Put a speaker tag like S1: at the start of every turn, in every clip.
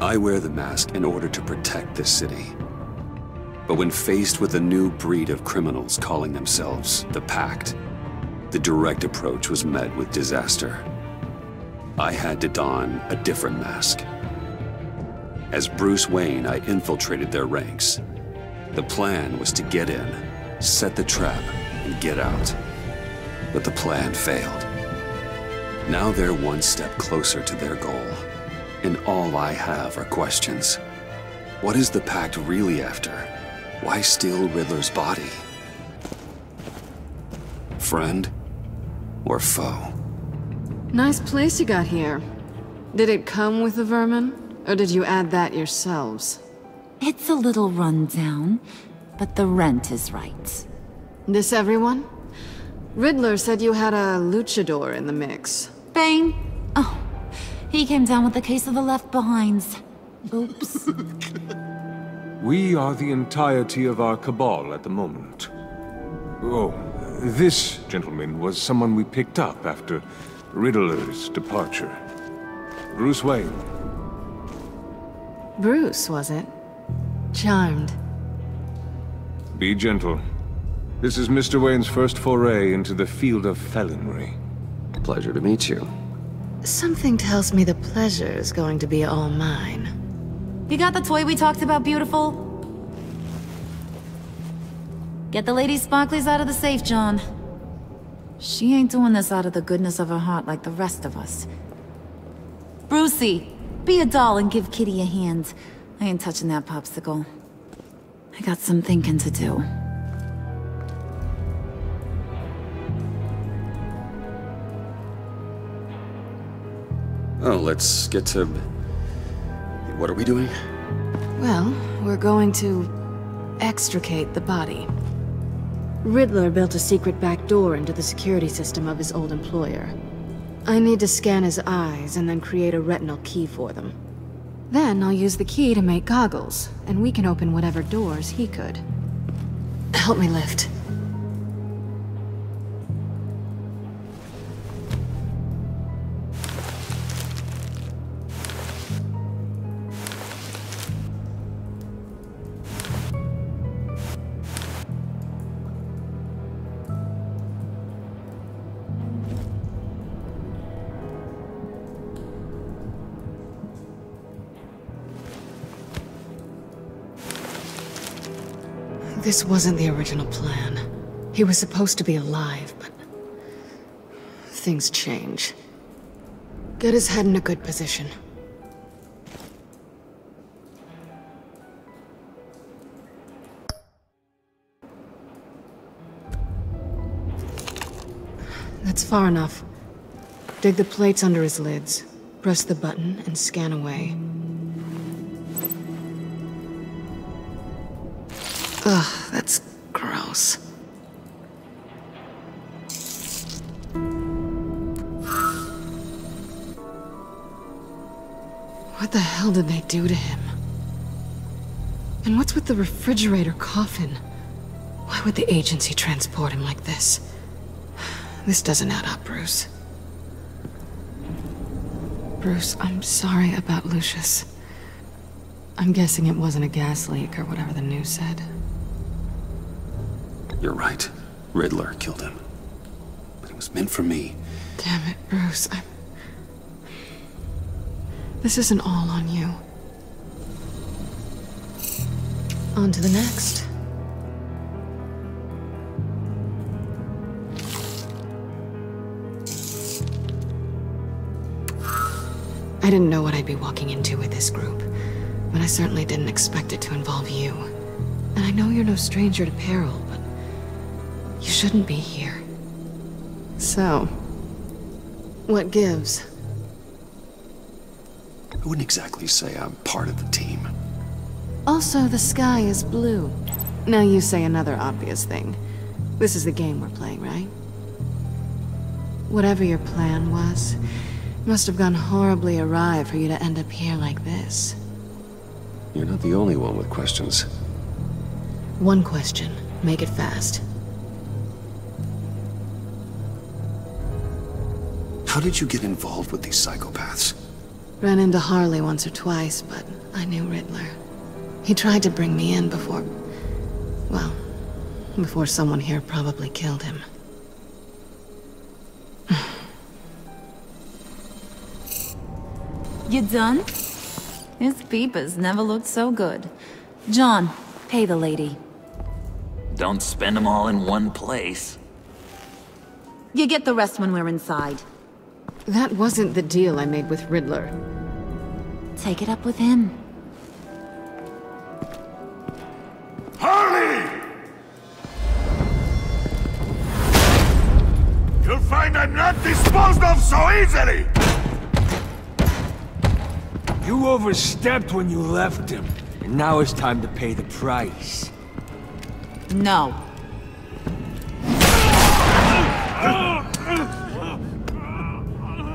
S1: I wear the mask in order to protect this city. But when faced with a new breed of criminals calling themselves the Pact, the direct approach was met with disaster. I had to don a different mask. As Bruce Wayne, I infiltrated their ranks. The plan was to get in, set the trap, and get out. But the plan failed. Now they're one step closer to their goal, and all I have are questions. What is the Pact really after? Why steal Riddler's body? Friend or foe?
S2: Nice place you got here. Did it come with the vermin, or did you add that yourselves?
S3: It's a little run down, but the rent is right.
S2: This everyone? Riddler said you had a luchador in the mix.
S3: Bane? Oh, he came down with a case of the left behinds. Oops.
S4: We are the entirety of our cabal at the moment. Oh, this gentleman was someone we picked up after Riddler's departure. Bruce Wayne.
S2: Bruce, was it? Charmed.
S4: Be gentle. This is Mr. Wayne's first foray into the field of felonry.
S1: Pleasure to meet you.
S2: Something tells me the pleasure is going to be all mine.
S3: You got the toy we talked about, beautiful? Get the lady sparklies out of the safe, John. She ain't doing this out of the goodness of her heart like the rest of us. Brucey, be a doll and give Kitty a hand. I ain't touching that popsicle. I got some thinking to do.
S1: Oh, let's get to... What are we doing?
S2: Well, we're going to extricate the body. Riddler built a secret back door into the security system of his old employer. I need to scan his eyes and then create a retinal key for them. Then I'll use the key to make goggles, and we can open whatever doors he could. Help me lift. This wasn't the original plan. He was supposed to be alive, but... things change. Get his head in a good position. That's far enough. Dig the plates under his lids. Press the button and scan away. Ugh, that's gross. What the hell did they do to him? And what's with the refrigerator coffin? Why would the agency transport him like this? This doesn't add up, Bruce. Bruce, I'm sorry about Lucius. I'm guessing it wasn't a gas leak or whatever the news said.
S1: You're right. Riddler killed him. But it was meant for me.
S2: Damn it, Bruce. This isn't all on you. On to the next. I didn't know what I'd be walking into with this group, but I certainly didn't expect it to involve you. And I know you're no stranger to peril, but you shouldn't be here. So, what gives?
S1: I wouldn't exactly say I'm part of the team.
S2: Also, the sky is blue. Now you say another obvious thing. This is the game we're playing, right? Whatever your plan was, it must have gone horribly awry for you to end up here like this.
S1: You're not the only one with questions.
S2: One question. Make it fast.
S1: How did you get involved with these psychopaths?
S2: Ran into Harley once or twice, but I knew Riddler. He tried to bring me in before... well, before someone here probably killed him.
S3: You done? His peepers never looked so good. John, pay the lady.
S5: Don't spend them all in one place.
S3: You get the rest when we're inside.
S2: That wasn't the deal I made with Riddler.
S3: Take it up with him.
S6: Harley! You'll find I'm not disposed of so easily!
S7: You overstepped when you left him, and now it's time to pay the price.
S3: No.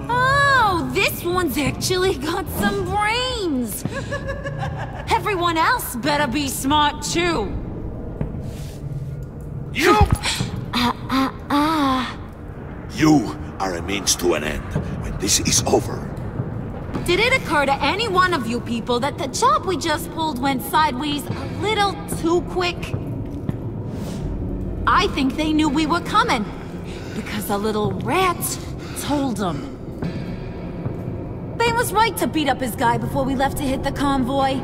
S3: Oh, this one's actually got some brains! Everyone else better be smart too!
S6: You! You are a means to an end. When this is over,
S3: Did it occur to any one of you people that the job we just pulled went sideways a little too quick? I think they knew we were coming, because a little rat told them. They was right to beat up his guy before we left to hit the convoy.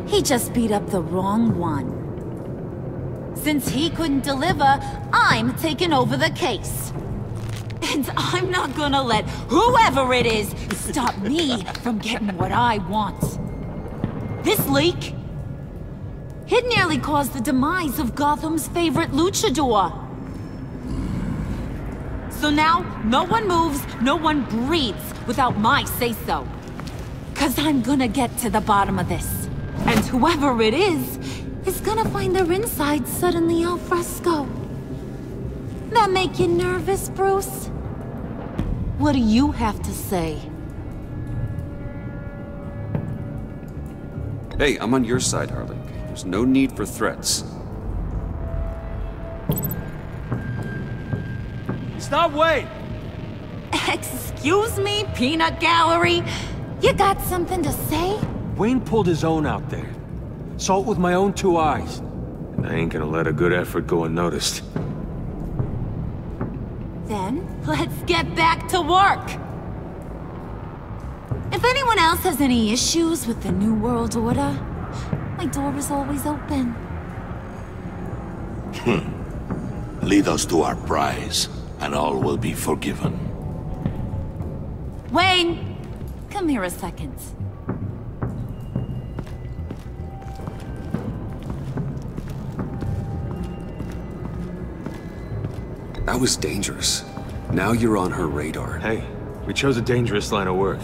S3: He just beat up the wrong one. Since he couldn't deliver, I'm taking over the case. And I'm not gonna let whoever it is stop me from getting what I want. This leak, it nearly caused the demise of Gotham's favorite luchador. So now, no one moves, no one breathes without my say-so. 'Cause I'm gonna get to the bottom of this. And whoever it is gonna find their insides suddenly al fresco. That make you nervous, Bruce? What do you have to say?
S1: Hey, I'm on your side, Harley. There's no need for threats.
S7: Stop, wait!
S3: Excuse me, peanut gallery? You got something to say?
S7: Wayne pulled his own out there. Saw it with my own two eyes.
S4: And I ain't gonna let a good effort go unnoticed.
S3: Then, let's get back to work! If anyone else has any issues with the New World Order, my door is always open.
S6: lead us to our prize, and all will be forgiven.
S3: Wayne! Come here a second.
S1: That was dangerous. Now you're on her radar.
S4: Hey, we chose a dangerous line of work.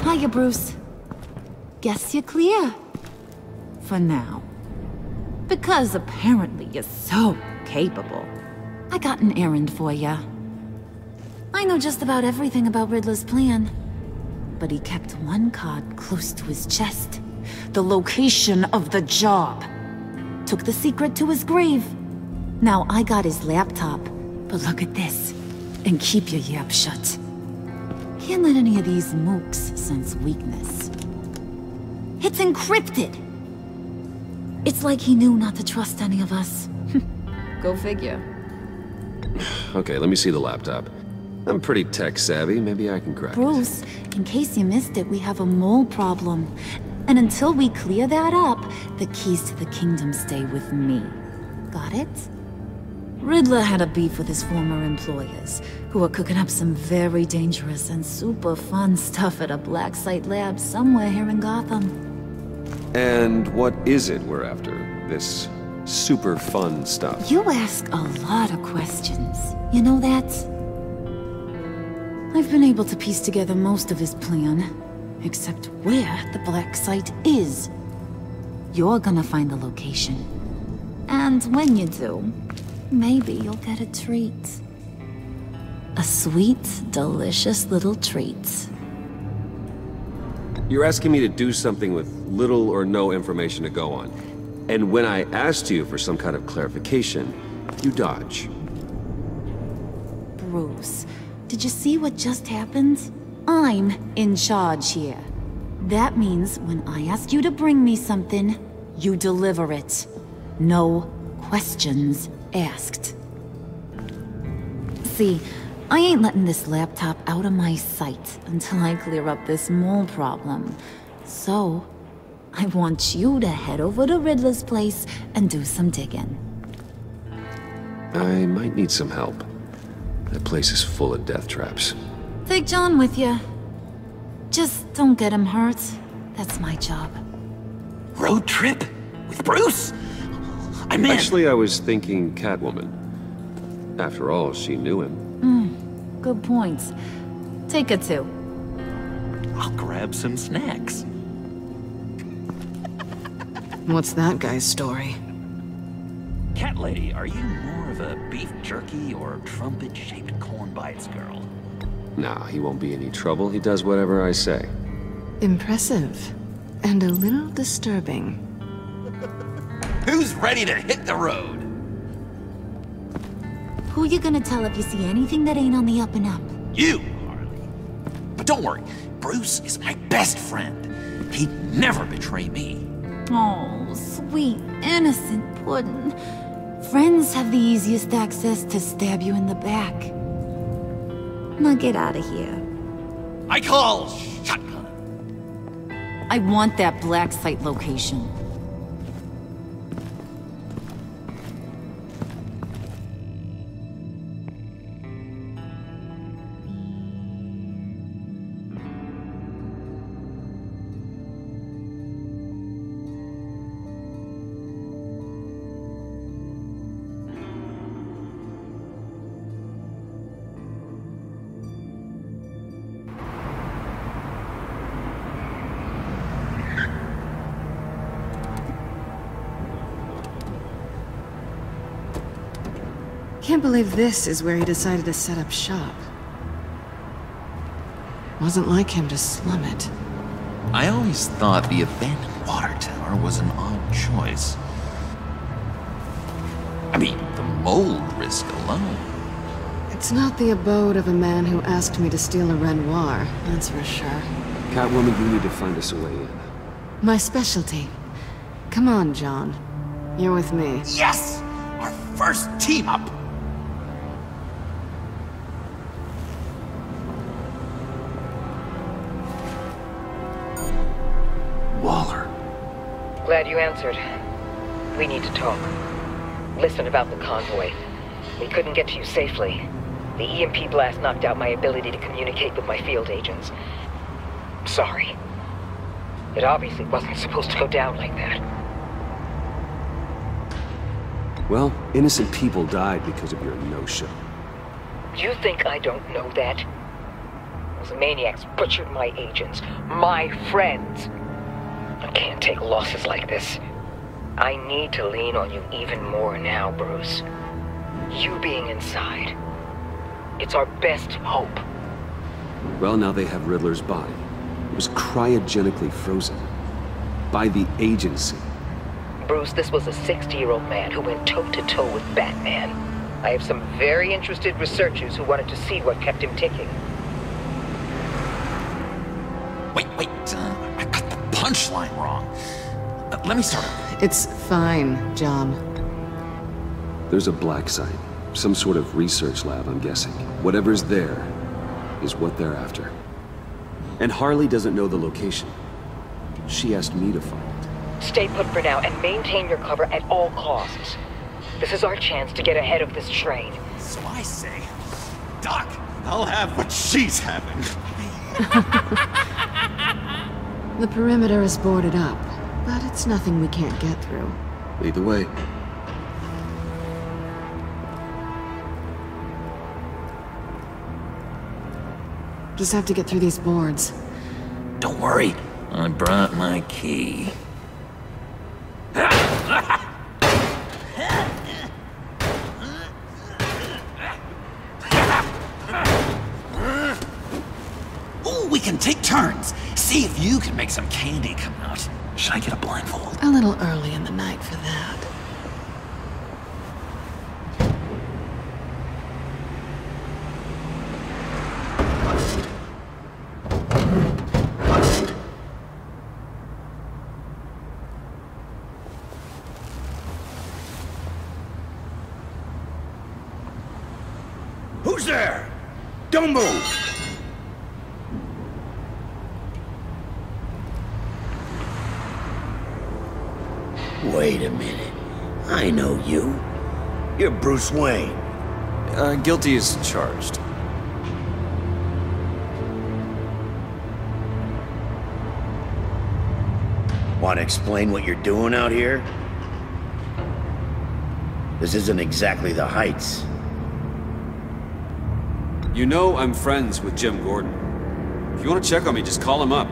S3: Hiya, Bruce. Guess you're clear. For now. Because apparently you're so capable. I got an errand for ya. I know just about everything about Riddler's plan. But he kept one card close to his chest. The location of the job. Took the secret to his grave. Now I got his laptop. But look at this. And keep your yap shut. Can't let any of these mooks sense weakness. It's encrypted! It's like he knew not to trust any of us. Go figure.
S1: Okay, let me see the laptop. I'm pretty tech savvy, maybe I can crack it.
S3: Bruce, in case you missed it, we have a mole problem. And until we clear that up, the keys to the kingdom stay with me. Got it? Riddler had a beef with his former employers, who were cooking up some very dangerous and super fun stuff at a black site lab somewhere here in Gotham.
S1: And what is it we're after? This super fun stuff?
S3: You ask a lot of questions. You know that? I've been able to piece together most of his plan, except where the black site is. You're gonna find the location. And when you do, maybe you'll get a treat. A sweet, delicious little treat.
S1: You're asking me to do something with little or no information to go on. And when I asked you for some kind of clarification, you dodge.
S3: Bruce. Bruce. Did you see what just happened? I'm in charge here. That means when I ask you to bring me something, you deliver it. No questions asked. See, I ain't letting this laptop out of my sight until I clear up this mole problem. So, I want you to head over to Riddler's place and do some digging.
S1: I might need some help. That place is full of death traps.
S3: Take John with you. Just don't get him hurt. That's my job.
S5: Road trip? With Bruce? I meant...
S1: Actually, I was thinking Catwoman. After all, she knew him.
S3: Good point. Take it too.
S5: I'll grab some snacks.
S2: What's that guy's story?
S5: Cat lady, are you more of a beef jerky or trumpet-shaped corn bites girl?
S1: Nah, he won't be any trouble. He does whatever I say.
S2: Impressive. And a little disturbing.
S5: Who's ready to hit the road?
S3: Who you gonna tell if you see anything that ain't on the up and up?
S5: You, Harley. But don't worry, Bruce is my best friend. He'd never betray me.
S3: Oh, sweet, innocent puddin'. Friends have the easiest access to stab you in the back. Now get out of here.
S5: I call shotgun.
S3: I want that black site location.
S2: Can't believe this is where he decided to set up shop. Wasn't like him to slum it.
S5: I always thought the abandoned water tower was an odd choice. I mean, the mold risk alone.
S2: It's not the abode of a man who asked me to steal a Renoir, that's for sure.
S1: Catwoman, you need to find us a way in.
S2: My specialty. Come on, John. You're with me.
S5: Yes! Our first team up!
S1: Waller.
S8: Glad you answered. We need to talk. Listen about the convoy. We couldn't get to you safely. The EMP blast knocked out my ability to communicate with my field agents. Sorry. It obviously wasn't supposed to go down like that.
S1: Well, innocent people died because of your no-show.
S8: You think I don't know that? Those maniacs butchered my agents, my friends. I can't take losses like this. I need to lean on you even more now, Bruce. You being inside. It's our best hope.
S1: Well, now they have Riddler's body. It was cryogenically frozen. By the agency.
S8: Bruce, this was a 60-year-old man who went toe-to-toe with Batman. I have some very interested researchers who wanted to see what kept him ticking.
S5: Wait, I got the punchline wrong. Let me start over.
S2: It's fine, John.
S1: There's a black site. Some sort of research lab, I'm guessing. Whatever's there is what they're after. And Harley doesn't know the location. She asked me to find it.
S8: Stay put for now and maintain your cover at all costs. This is our chance to get ahead of this train.
S5: So I say, Doc, I'll have what she's having.
S2: The perimeter is boarded up, but it's nothing we can't get through.
S1: Lead the way.
S2: Just have to get through these boards.
S5: Don't worry, I brought my key. Ooh, we can take turns. See if you can make some candy come out. Should I get a blindfold?
S2: A little early in the night for that.
S9: Don't move! Wait a minute. I know you. You're Bruce Wayne.
S1: Guilty as charged.
S9: Want to explain what you're doing out here? This isn't exactly the Heights.
S1: You know I'm friends with Jim Gordon. If you want to check on me, just call him up.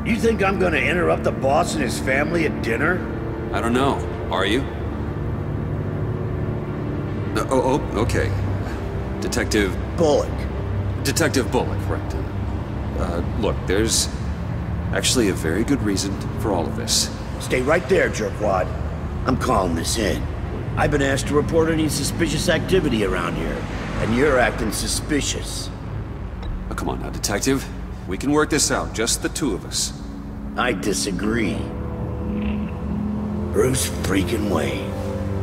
S9: You think I'm gonna interrupt the boss and his family at dinner?
S1: I don't know. Are you? Okay. Detective...
S9: Bullock.
S1: Detective Bullock, right. Look, there's actually a very good reason for all of this.
S9: Stay right there, jerkwad. I'm calling this in. I've been asked to report any suspicious activity around here, and you're acting suspicious.
S1: Oh, come on now, Detective. We can work this out, just the two of us.
S9: I disagree. Bruce freaking Wayne.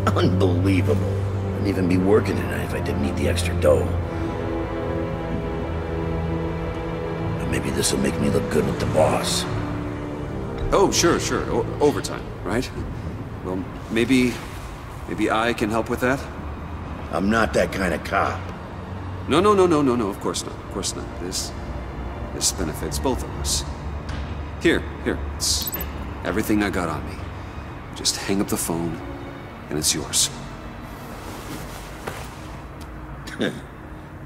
S9: Unbelievable. I'd even be working tonight if I didn't need the extra dough. But maybe this'll make me look good with the boss.
S1: Oh, sure. Overtime, right? Well, maybe I can help with that?
S9: I'm not that kind of cop.
S1: No, of course not. This benefits both of us. Here, it's everything I got on me. Just hang up the phone, and it's yours.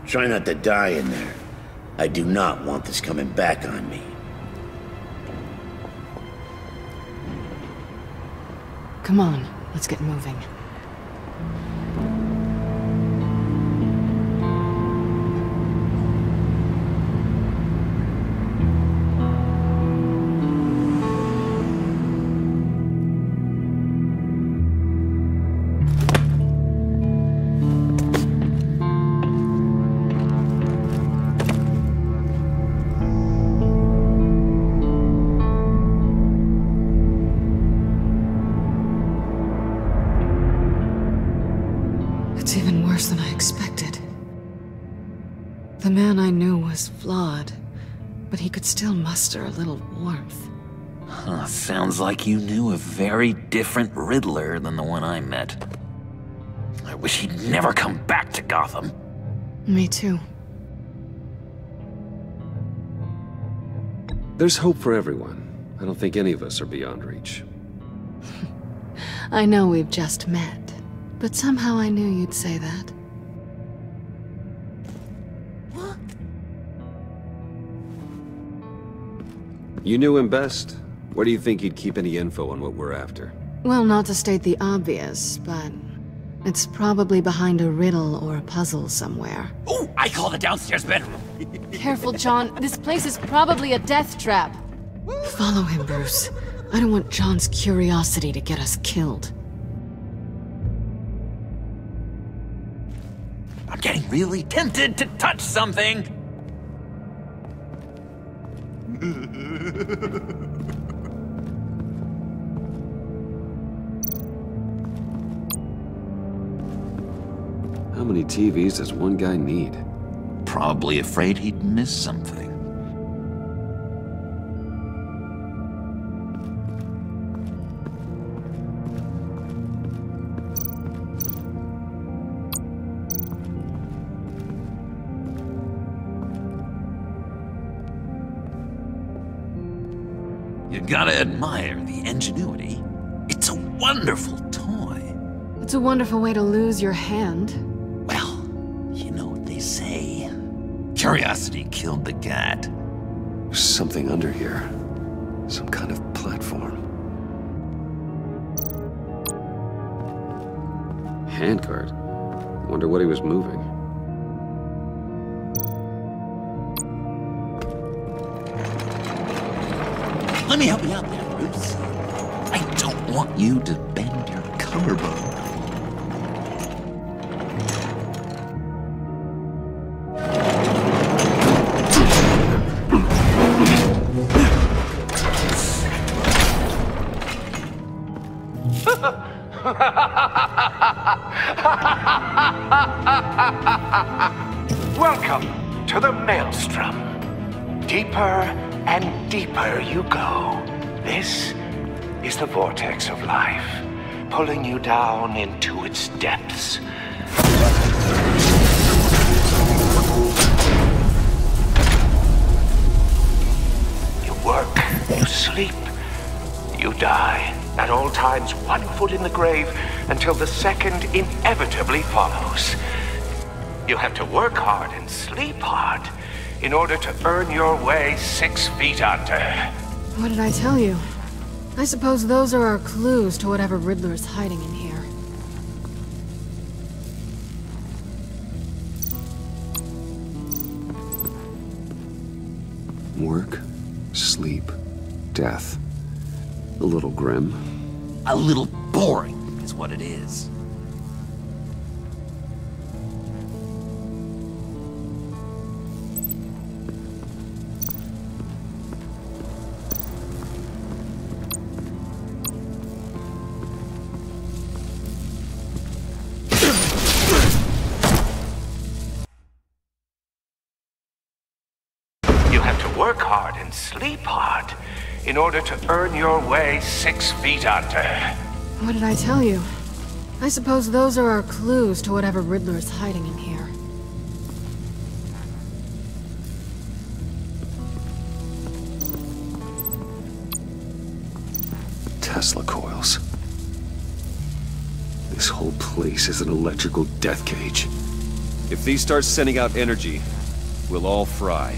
S9: Try not to die in there. I do not want this coming back on me.
S2: Come on, let's get moving. It's even worse than I expected. The man I knew was flawed, but he could still muster a little warmth.
S5: Huh, sounds like you knew a very different Riddler than the one I met. I wish he'd never come back to Gotham.
S2: Me too.
S1: There's hope for everyone. I don't think any of us are beyond reach.
S2: I know we've just met, but somehow I knew you'd say that.
S1: You knew him best. Where do you think he'd keep any info on what we're after?
S2: Well, not to state the obvious, but it's probably behind a riddle or a puzzle somewhere.
S5: Oh, I call the downstairs bedroom.
S2: Careful, John. This place is probably a death trap. Follow him, Bruce. I don't want John's curiosity to get us killed.
S5: I'm getting really tempted to touch something.
S1: How many TVs does one guy need?
S5: Probably afraid he'd miss something. You gotta admire the ingenuity. It's a wonderful toy.
S2: It's a wonderful way to lose your hand.
S5: Well, you know what they say. Curiosity killed the cat.
S1: There's something under here. Some kind of platform. Handcart. Wonder what he was moving.
S5: Let me help you out there, Bruce. I don't want you to bend your collarbone.
S7: Welcome
S10: to the maelstrom. Deeper and deeper you go. This is the vortex of life, pulling you down into its depths. You work, you sleep, you die. At all times, 1 foot in the grave until the second inevitably follows. You have to work hard and sleep hard in order to earn your way 6 feet under.
S2: What did I tell you? I suppose those are our clues to whatever Riddler's hiding in here.
S1: Work, sleep, death. A little grim.
S5: A little boring is what it is.
S10: You have to work hard and sleep hard in order to earn your way 6 feet under.
S2: What did I tell you? I suppose those are our clues to whatever Riddler's hiding in here.
S1: Tesla coils. This whole place is an electrical death cage. If these start sending out energy, we'll all fry.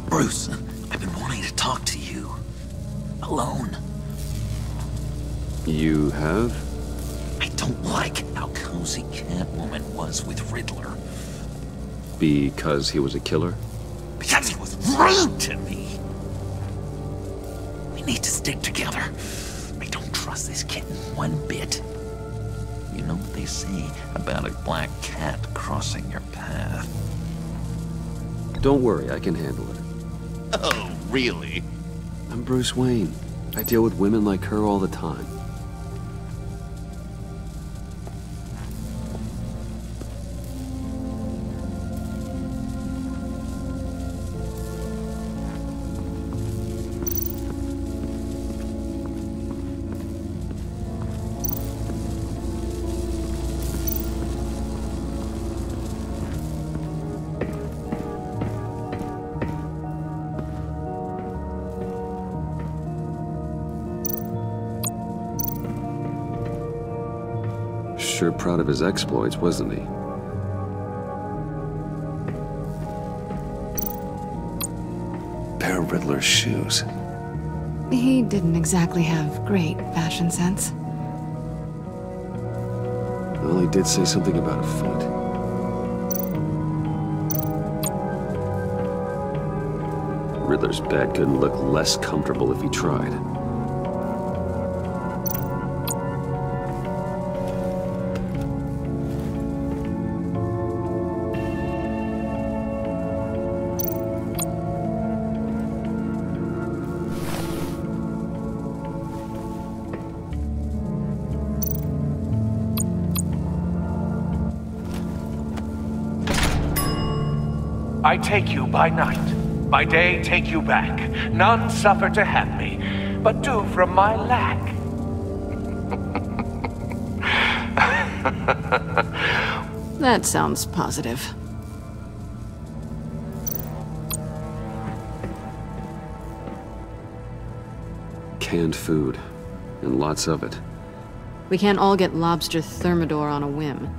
S5: Bruce, I've been wanting to talk to you. Alone.
S1: You have?
S5: I don't like how cozy Catwoman was with Riddler.
S1: Because he was a killer?
S5: Because he was rude to me. We need to stick together. I don't trust this kitten one bit. You know what they say about a black cat crossing your path?
S1: Don't worry, I can handle it.
S5: Oh, really?
S1: I'm Bruce Wayne. I deal with women like her all the time. Sure proud of his exploits, wasn't he? Pair of Riddler's shoes.
S2: He didn't exactly have great fashion sense.
S1: Well, he did say something about a foot. Riddler's bed couldn't look less comfortable if he tried.
S10: I take you by night, by day take you back. None suffer to have me, but do from my lack.
S2: That sounds positive.
S1: Canned food, and lots of it.
S2: We can't all get lobster thermidor on a whim.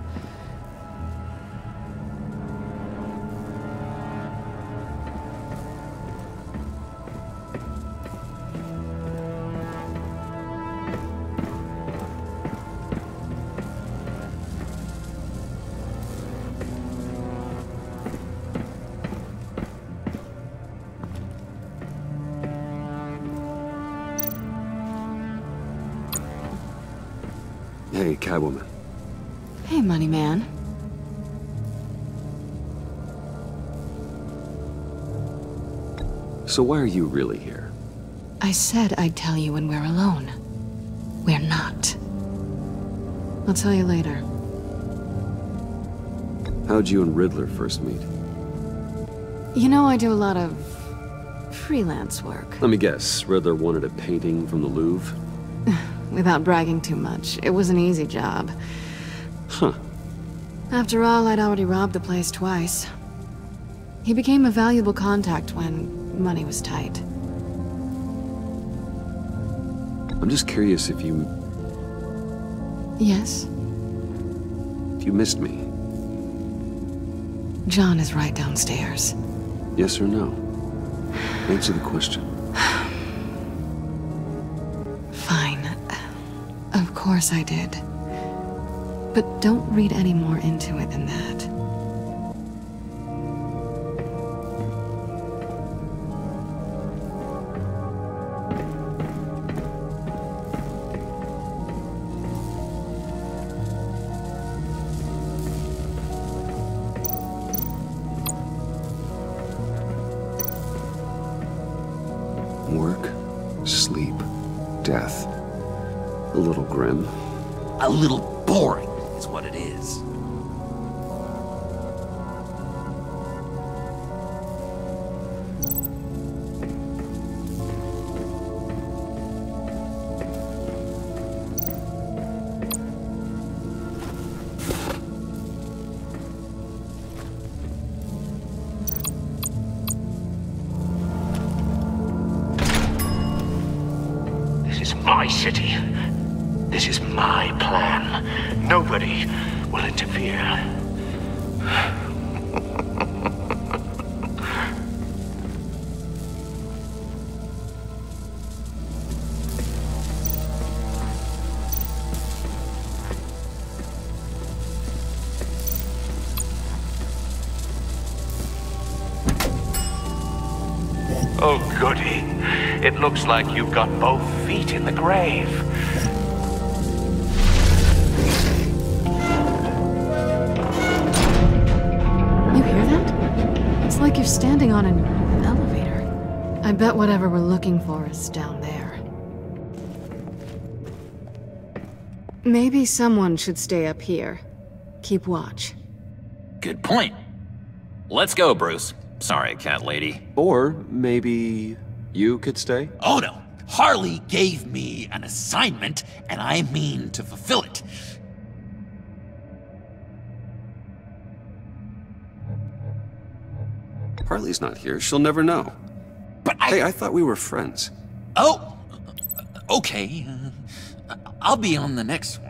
S1: Hey, Catwoman.
S2: Hey, money man.
S1: So why are you really here?
S2: I said I'd tell you when we're alone. we're not. I'll tell you later.
S1: How'd you and Riddler first meet?
S2: You know, I do a lot of freelance work.
S1: Let me guess, Riddler wanted a painting from the Louvre?
S2: Without bragging too much, it was an easy job.
S1: Huh.
S2: After all, I'd already robbed the place twice. He became a valuable contact when money was tight.
S1: I'm just curious if you...
S2: Yes?
S1: If you missed me.
S2: John is right downstairs.
S1: Yes or no? Answer the question.
S2: Fine. Of course I did. But don't read any more into it than that.
S1: Work, sleep, death. A little grim.
S5: A little boring is what it is.
S10: My city. This is my plan. Nobody will interfere. Oh, goody. It looks like you've got both feet in the grave.
S2: You hear that? It's like you're standing on an elevator. I bet whatever we're looking for is down there. Maybe someone should stay up here. Keep watch.
S5: Good point. Let's go, Bruce. Sorry, cat lady.
S1: Or maybe you could stay?
S5: Oh no. Harley gave me an assignment, and I mean to fulfill it.
S1: Harley's not here. She'll never know.
S5: But
S1: Hey, I thought we were friends.
S5: Oh, okay. I'll be on the next one.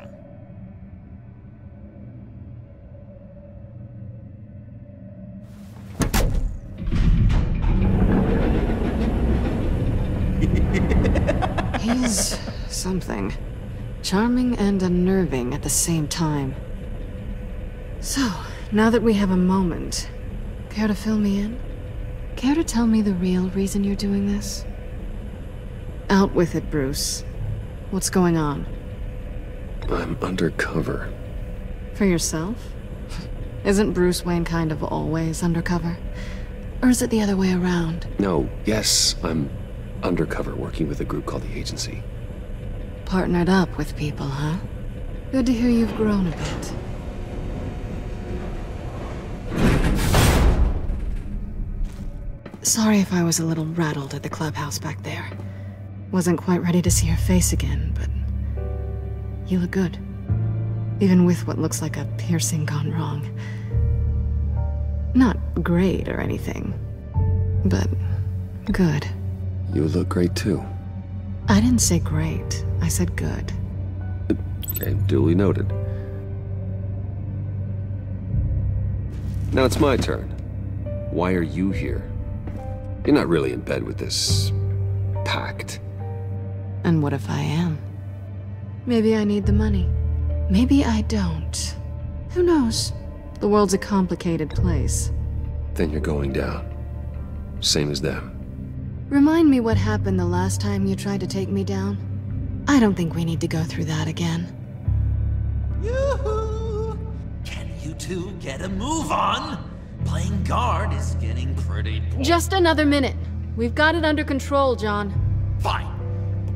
S2: He's something. Charming and unnerving at the same time. So, now that we have a moment, care to fill me in? Care to tell me the real reason you're doing this? Out with it, Bruce. What's going on?
S1: I'm undercover.
S2: For yourself? Isn't Bruce Wayne kind of always undercover? Or is it the other way around?
S1: No, yes, I'm undercover working with a group called the Agency.
S2: Partnered up with people, huh? Good to hear you've grown a bit. Sorry if I was a little rattled at the clubhouse back there. Wasn't quite ready to see your face again, but you look good. Even with what looks like a piercing gone wrong. Not great or anything, but good.
S1: You look great too.
S2: I didn't say great, I said good.
S1: Okay, duly noted. Now it's my turn. Why are you here? You're not really in bed with this pact.
S2: And what if I am? Maybe I need the money. Maybe I don't. Who knows? The world's a complicated place.
S1: Then you're going down. Same as them.
S2: Remind me what happened the last time you tried to take me down. I don't think we need to go through that again.
S5: Yoo-hoo! Can you two get a move on? Playing guard is getting pretty boring.
S2: Just another minute. We've got it under control, John.
S5: Fine.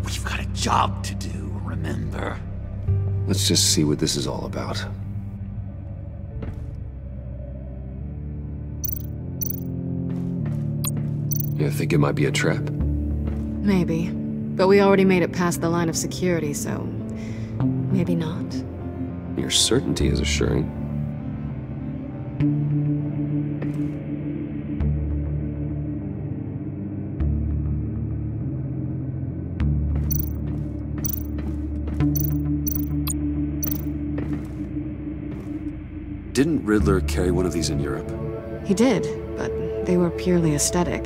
S5: But we've got a job to do, remember?
S1: Let's just see what this is all about. You think it might be a trap?
S2: Maybe. But we already made it past the line of security, so... maybe not.
S1: Your certainty is assuring. Didn't Riddler carry one of these in Europe?
S2: He did, but they were purely aesthetic.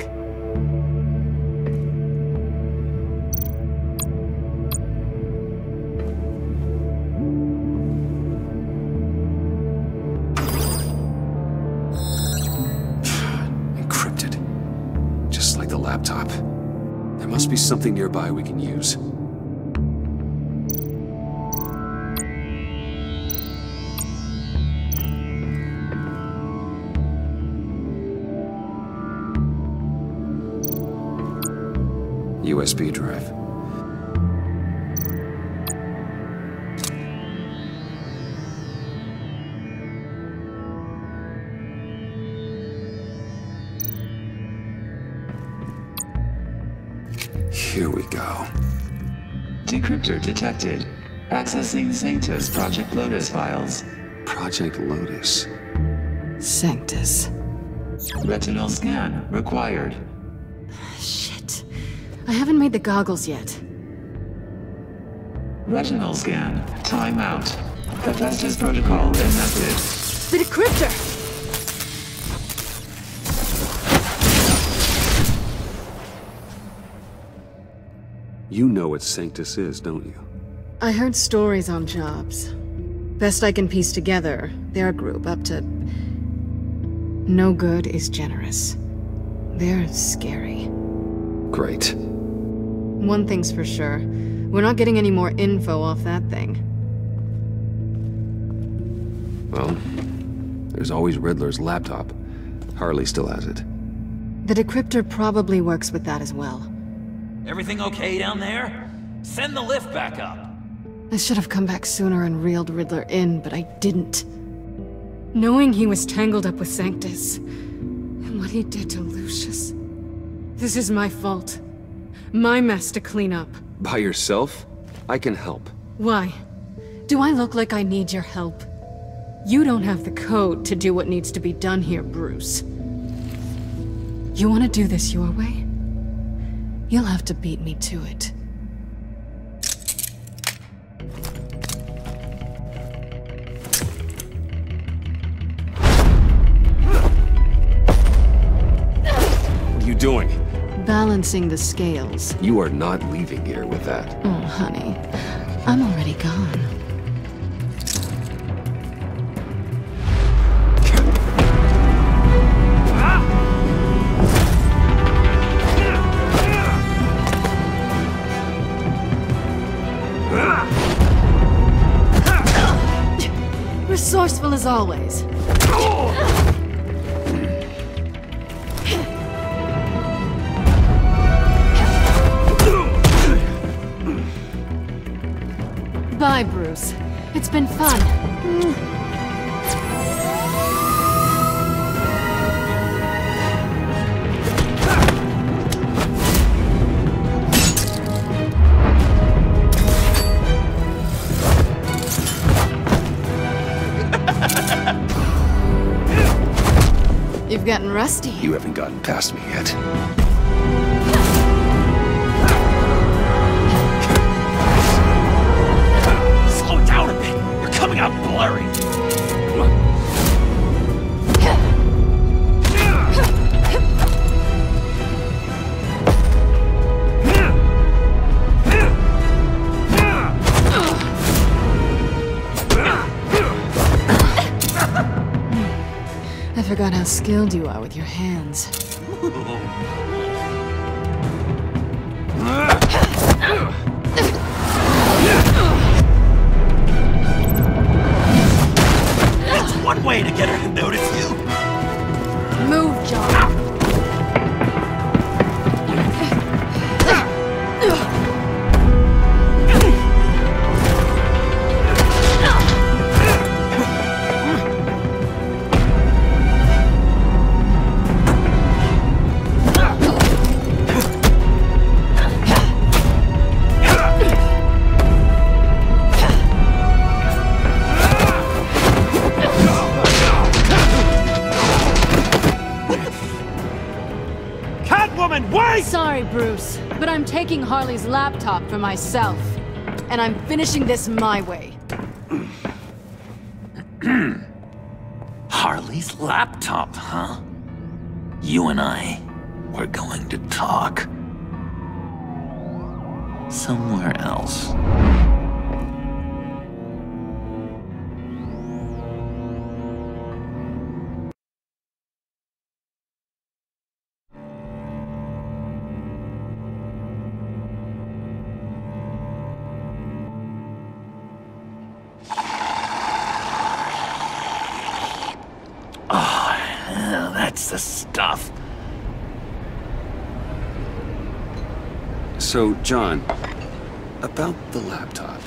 S1: Encrypted. Just like the laptop. There must be something nearby we can use. USB drive. Here we go.
S11: Decryptor detected. Accessing Sanctus Project Lotus files.
S1: Project Lotus.
S2: Sanctus.
S11: Retinal scan required.
S2: Shit. I haven't made the goggles yet.
S11: Retinal scan. Timeout. Hephaestus protocol enacted.
S2: The decryptor!
S1: You know what Sanctus is, don't you?
S2: I heard stories on jobs. Best I can piece together, they're a group up to... no good is generous. They're scary.
S1: Great.
S2: One thing's for sure. We're not getting any more info off that thing.
S1: Well, there's always Riddler's laptop. Harley still has it.
S2: The decryptor probably works with that as well.
S12: Everything okay down there? Send the lift back up.
S2: I should have come back sooner and reeled Riddler in, but I didn't. Knowing he was tangled up with Sanctus, and what he did to Lucius. This is my fault. My mess to clean up.
S1: By yourself? I can help.
S2: Why? Do I look like I need your help? You don't have the code to do what needs to be done here, Bruce. You want to do this your way? You'll have to beat me to it.
S1: What are you doing?
S2: Balancing the scales.
S1: You are not leaving here with that.
S2: Oh, honey. I'm already gone. Resourceful as always. Bye, Bruce. It's been fun. You've gotten rusty.
S1: You haven't gotten past me yet.
S12: Slow down a bit. You're coming out blurry.
S2: I forgot how skilled you are with your hands.
S12: That's one way to get her to notice you.
S2: Move, John. sorry, Bruce, but I'm taking Harley's laptop for myself. And I'm finishing this my way.
S5: Harley's laptop, huh? You and I, we're going to talk. Somewhere else. That's the stuff.
S1: So, John, about the laptop.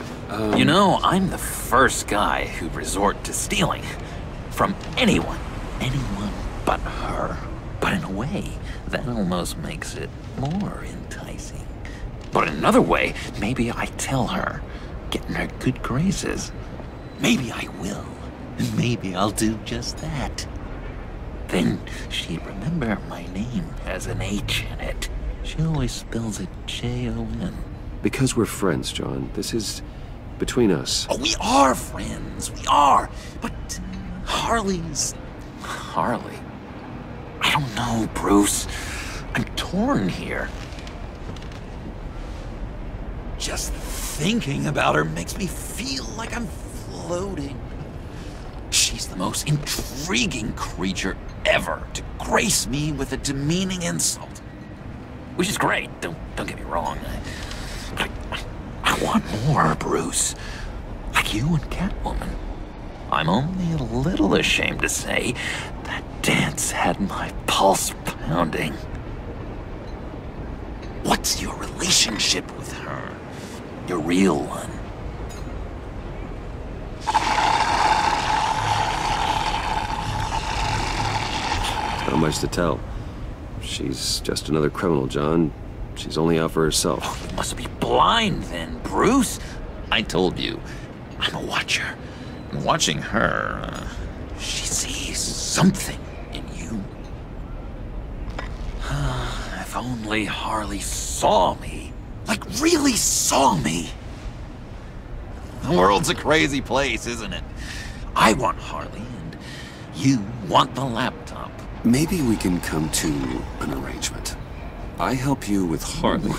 S5: You know, I'm the first guy who'd resort to stealing. From anyone. Anyone but her. But in a way, that almost makes it more enticing. But in another way, maybe I tell her, get in her good graces. Maybe I will. And maybe I'll do just that. Then she'd remember my name has an H in it. She always spells it J-O-N.
S1: Because we're friends, John. This is between us.
S5: Oh, we are friends. We are. But Harley's... Harley? I don't know, Bruce. I'm torn here. Just thinking about her makes me feel like I'm floating. She's the most intriguing creature ever to grace me with a demeaning insult. Which is great, don't get me wrong. I want more, Bruce. Like you and Catwoman. I'm only a little ashamed to say that dance had my pulse pounding. What's your relationship with her? Your real one?
S1: Not much to tell. She's just another criminal, John. She's only out for herself.
S5: Oh, you must be blind then, Bruce. I told you, I'm a watcher. And watching her, she sees something in you. If only Harley saw me. Like, really saw me. The world's a crazy place, isn't it? I want Harley, and you want the laptop.
S1: Maybe we can come to an arrangement. I help you with Harley.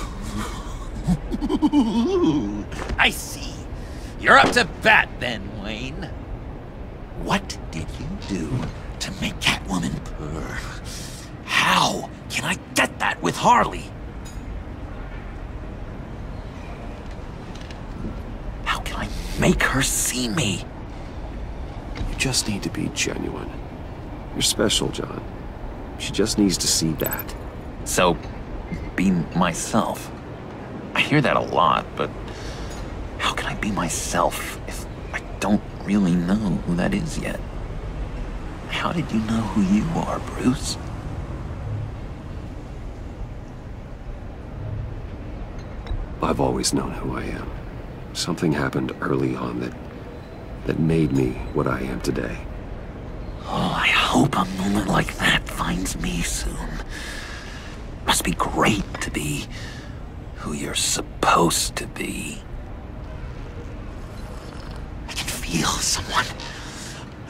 S5: I see. You're up to bat then, Wayne. What did you do to make Catwoman purr? How can I get that with Harley? How can I make her see me?
S1: You just need to be genuine. You're special, John. She just needs to see that.
S5: So, be myself. I hear that a lot, but how can I be myself if I don't really know who that is yet? How did you know who you are, Bruce?
S1: I've always known who I am. Something happened early on that made me what I am today.
S5: Oh, I hope a moment like that finds me soon. Must be great to be who you're supposed to be. I can feel someone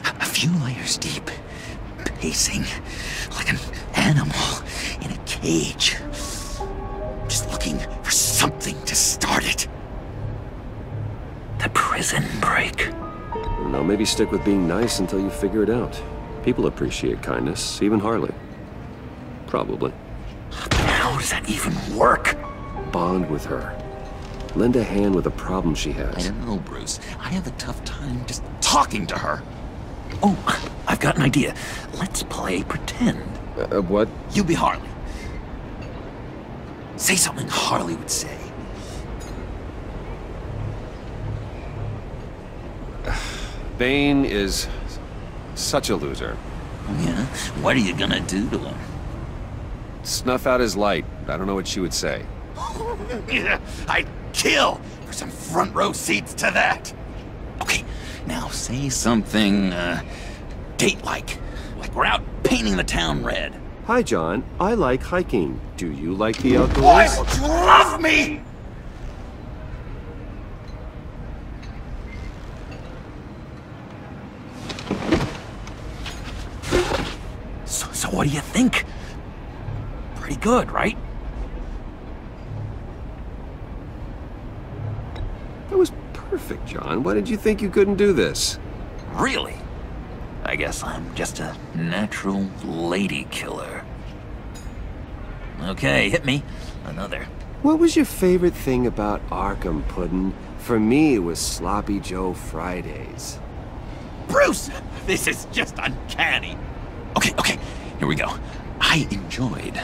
S5: a few layers deep, pacing like an animal in a cage. Just looking for something to start it. The prison break.
S1: No, maybe stick with being nice until you figure it out. People appreciate kindness, even Harley. Probably.
S5: How does that even work?
S1: Bond with her. Lend a hand with a problem she has.
S5: I don't know, Bruce. I have a tough time just talking to her. Oh, I've got an idea. Let's play pretend.
S1: What?
S5: You be Harley. Say something Harley would say.
S1: Bane is such a loser.
S5: Yeah? What are you gonna do to him?
S1: Snuff out his light. I don't know what she would say.
S5: Yeah, I'd kill for some front row seats to that. Okay, now say something, date-like. Like we're out painting the town red.
S13: Hi, John. I like hiking. Do you like the outdoors?
S6: Why would you love me?
S5: So what do you think? Pretty good, right?
S13: That was perfect, John. Why did you think you couldn't do this?
S5: Really? I guess I'm just a natural lady killer. Okay, hit me. Another.
S13: What was your favorite thing about Arkham, Puddin'? For me, it was Sloppy Joe Fridays.
S5: Bruce! This is just uncanny. Okay, here we go. I enjoyed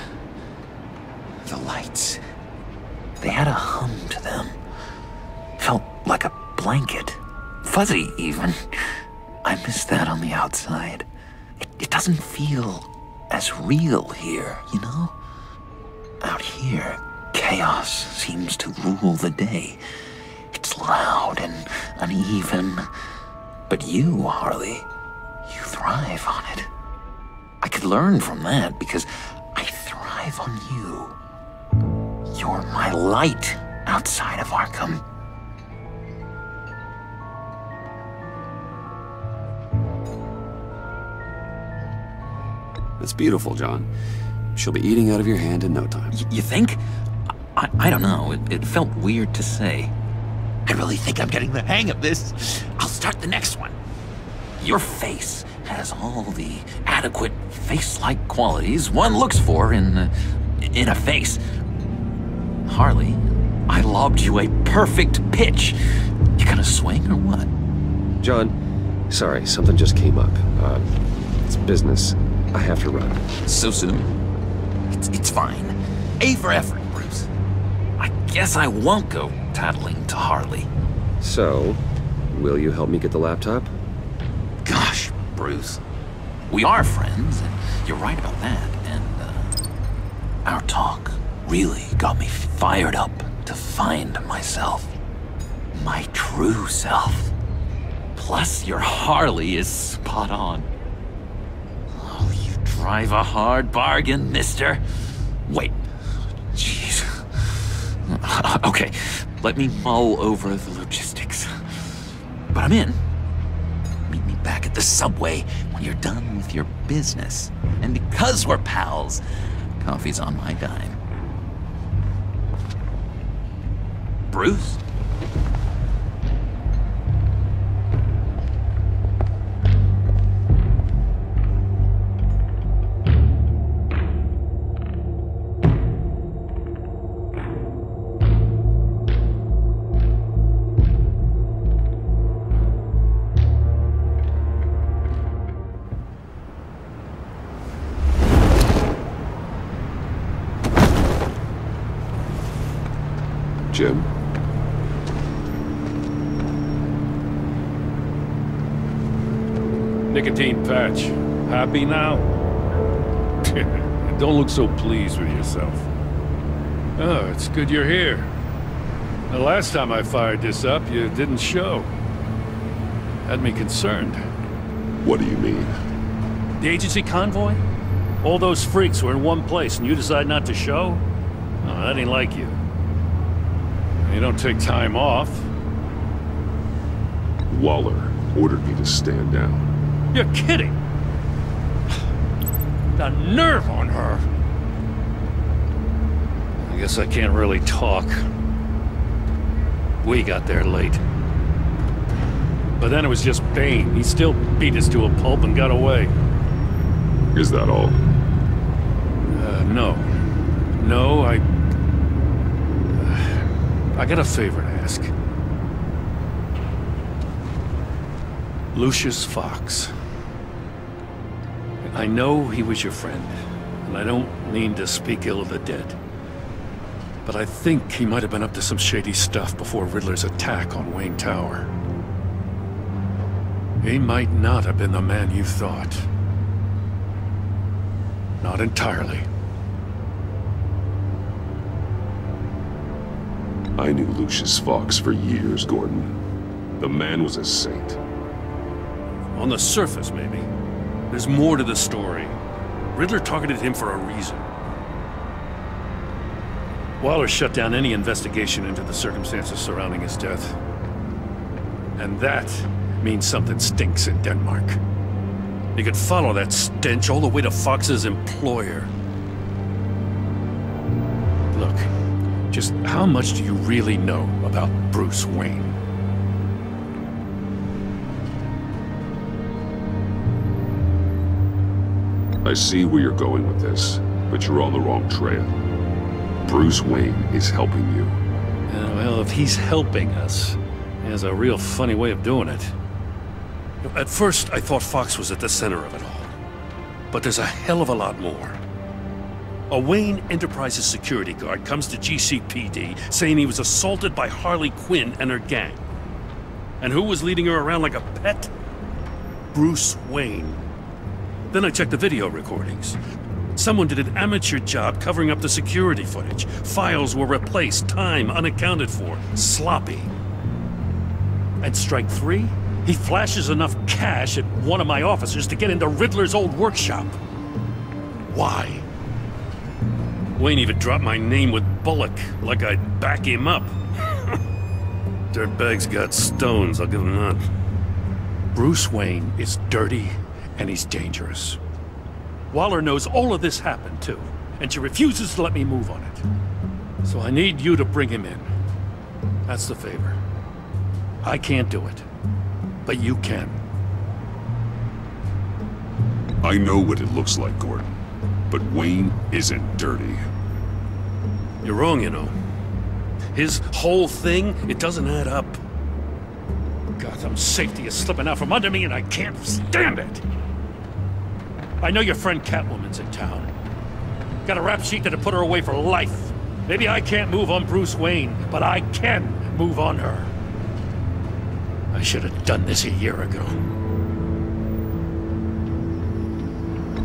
S5: the lights. They had a hum to them. Felt like a blanket. Fuzzy, even. I miss that on the outside. It doesn't feel as real here, you know? Out here, chaos seems to rule the day. It's loud and uneven. But you, Harley, you thrive on it. I could learn from that because I thrive on you. You're my light outside of Arkham.
S1: That's beautiful, John. She'll be eating out of your hand in no time.
S5: You think? I don't know. It felt weird to say. I really think I'm getting the hang of this. I'll start the next one. Your face has all the adequate face-like qualities one looks for in a face. Harley, I lobbed you a perfect pitch. You gonna swing or what?
S13: John, sorry, something just came up. It's business. I have to run.
S5: So soon? It's fine. A for effort, Bruce. I guess I won't go tattling to Harley.
S13: So, will you help me get the laptop?
S5: Gosh, Bruce. We are friends, and you're right about that. And, our talk really got me fired up to find myself. My true self. Plus, your Harley is spot on. Oh, you drive a hard bargain, mister. Wait. Jeez. Okay, let me mull over the logistics. But I'm in. Meet me back at the subway when you're done with your business. And because we're pals, coffee's on my dime. Bruce?
S1: Jim?
S14: Nicotine patch. Happy now? Don't look so pleased with yourself. Oh, it's good you're here. The last time I fired this up, you didn't show. Had me concerned.
S1: What do you mean?
S14: The agency convoy? All those freaks were in one place and you decide not to show? Oh, that ain't like you. You don't take time off.
S1: Waller ordered me to stand down.
S14: You're kidding! The nerve on her! I guess I can't really talk. We got there late. But then it was just Bane. He still beat us to a pulp and got away.
S1: Is that all?
S14: No. No, I got a favor to ask. Lucius Fox. I know he was your friend, and I don't mean to speak ill of the dead. But I think he might have been up to some shady stuff before Riddler's attack on Wayne Tower. He might not have been the man you thought. Not entirely.
S1: I knew Lucius Fox for years, Gordon. The man was a saint.
S14: On the surface, maybe. There's more to the story. Riddler targeted him for a reason. Waller shut down any investigation into the circumstances surrounding his death. And that means something stinks in Denmark. You could follow that stench all the way to Fox's employer. Look, just how much do you really know about Bruce Wayne?
S1: I see where you're going with this, but you're on the wrong trail. Bruce Wayne is helping you.
S14: Well, if he's helping us, he has a real funny way of doing it. At first, I thought Fox was at the center of it all. But there's a hell of a lot more. A Wayne Enterprises security guard comes to GCPD saying he was assaulted by Harley Quinn and her gang. And who was leading her around like a pet? Bruce Wayne. Then I checked the video recordings. Someone did an amateur job covering up the security footage. Files were replaced, time unaccounted for, sloppy. At strike 3, he flashes enough cash at one of my officers to get into Riddler's old workshop. Why? Wayne even dropped my name with Bullock, like I'd back him up. Dirtbag's got stones, I'll give him that. Bruce Wayne is dirty and he's dangerous. Waller knows all of this happened too, and she refuses to let me move on it. So I need you to bring him in. That's the favor. I can't do it, but you can.
S1: I know what it looks like, Gordon, but Wayne isn't dirty.
S14: You're wrong, you know. His whole thing, it doesn't add up. Gotham's safety is slipping out from under me and I can't stand it. I know your friend Catwoman's in town. Got a rap sheet that'll put her away for life. Maybe I can't move on Bruce Wayne, but I can move on her. I should have done this a year ago.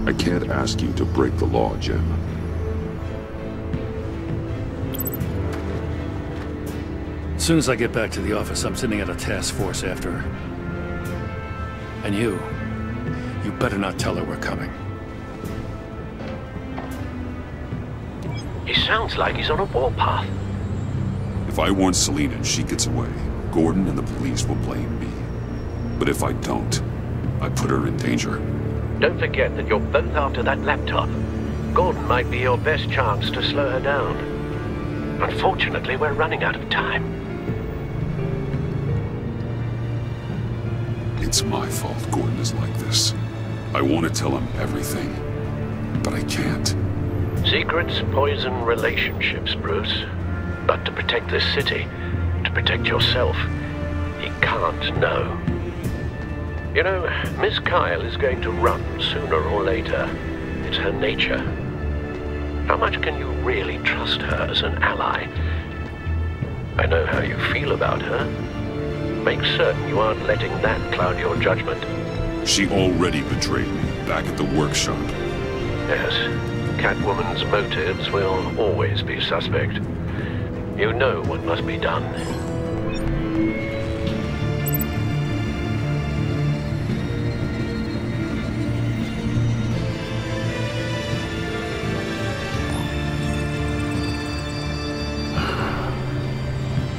S1: I can't ask you to break the law, Jim.
S14: As soon as I get back to the office, I'm sitting at a task force after her. And you better not tell her we're coming.
S10: He sounds like he's on a warpath.
S1: If I warn Selina and she gets away, Gordon and the police will blame me. But if I don't, I put her in danger.
S10: Don't forget that you're both after that laptop. Gordon might be your best chance to slow her down. Unfortunately, we're running out of time.
S1: It's my fault Gordon is like this. I want to tell him everything, but I can't.
S10: Secrets poison relationships, Bruce. But to protect this city, to protect yourself, he can't know. You know, Miss Kyle is going to run sooner or later. It's her nature. How much can you really trust her as an ally? I know how you feel about her. Make certain you aren't letting that cloud your judgment.
S1: She already betrayed me back at the workshop.
S10: Yes, Catwoman's motives will always be suspect. You know what must be done.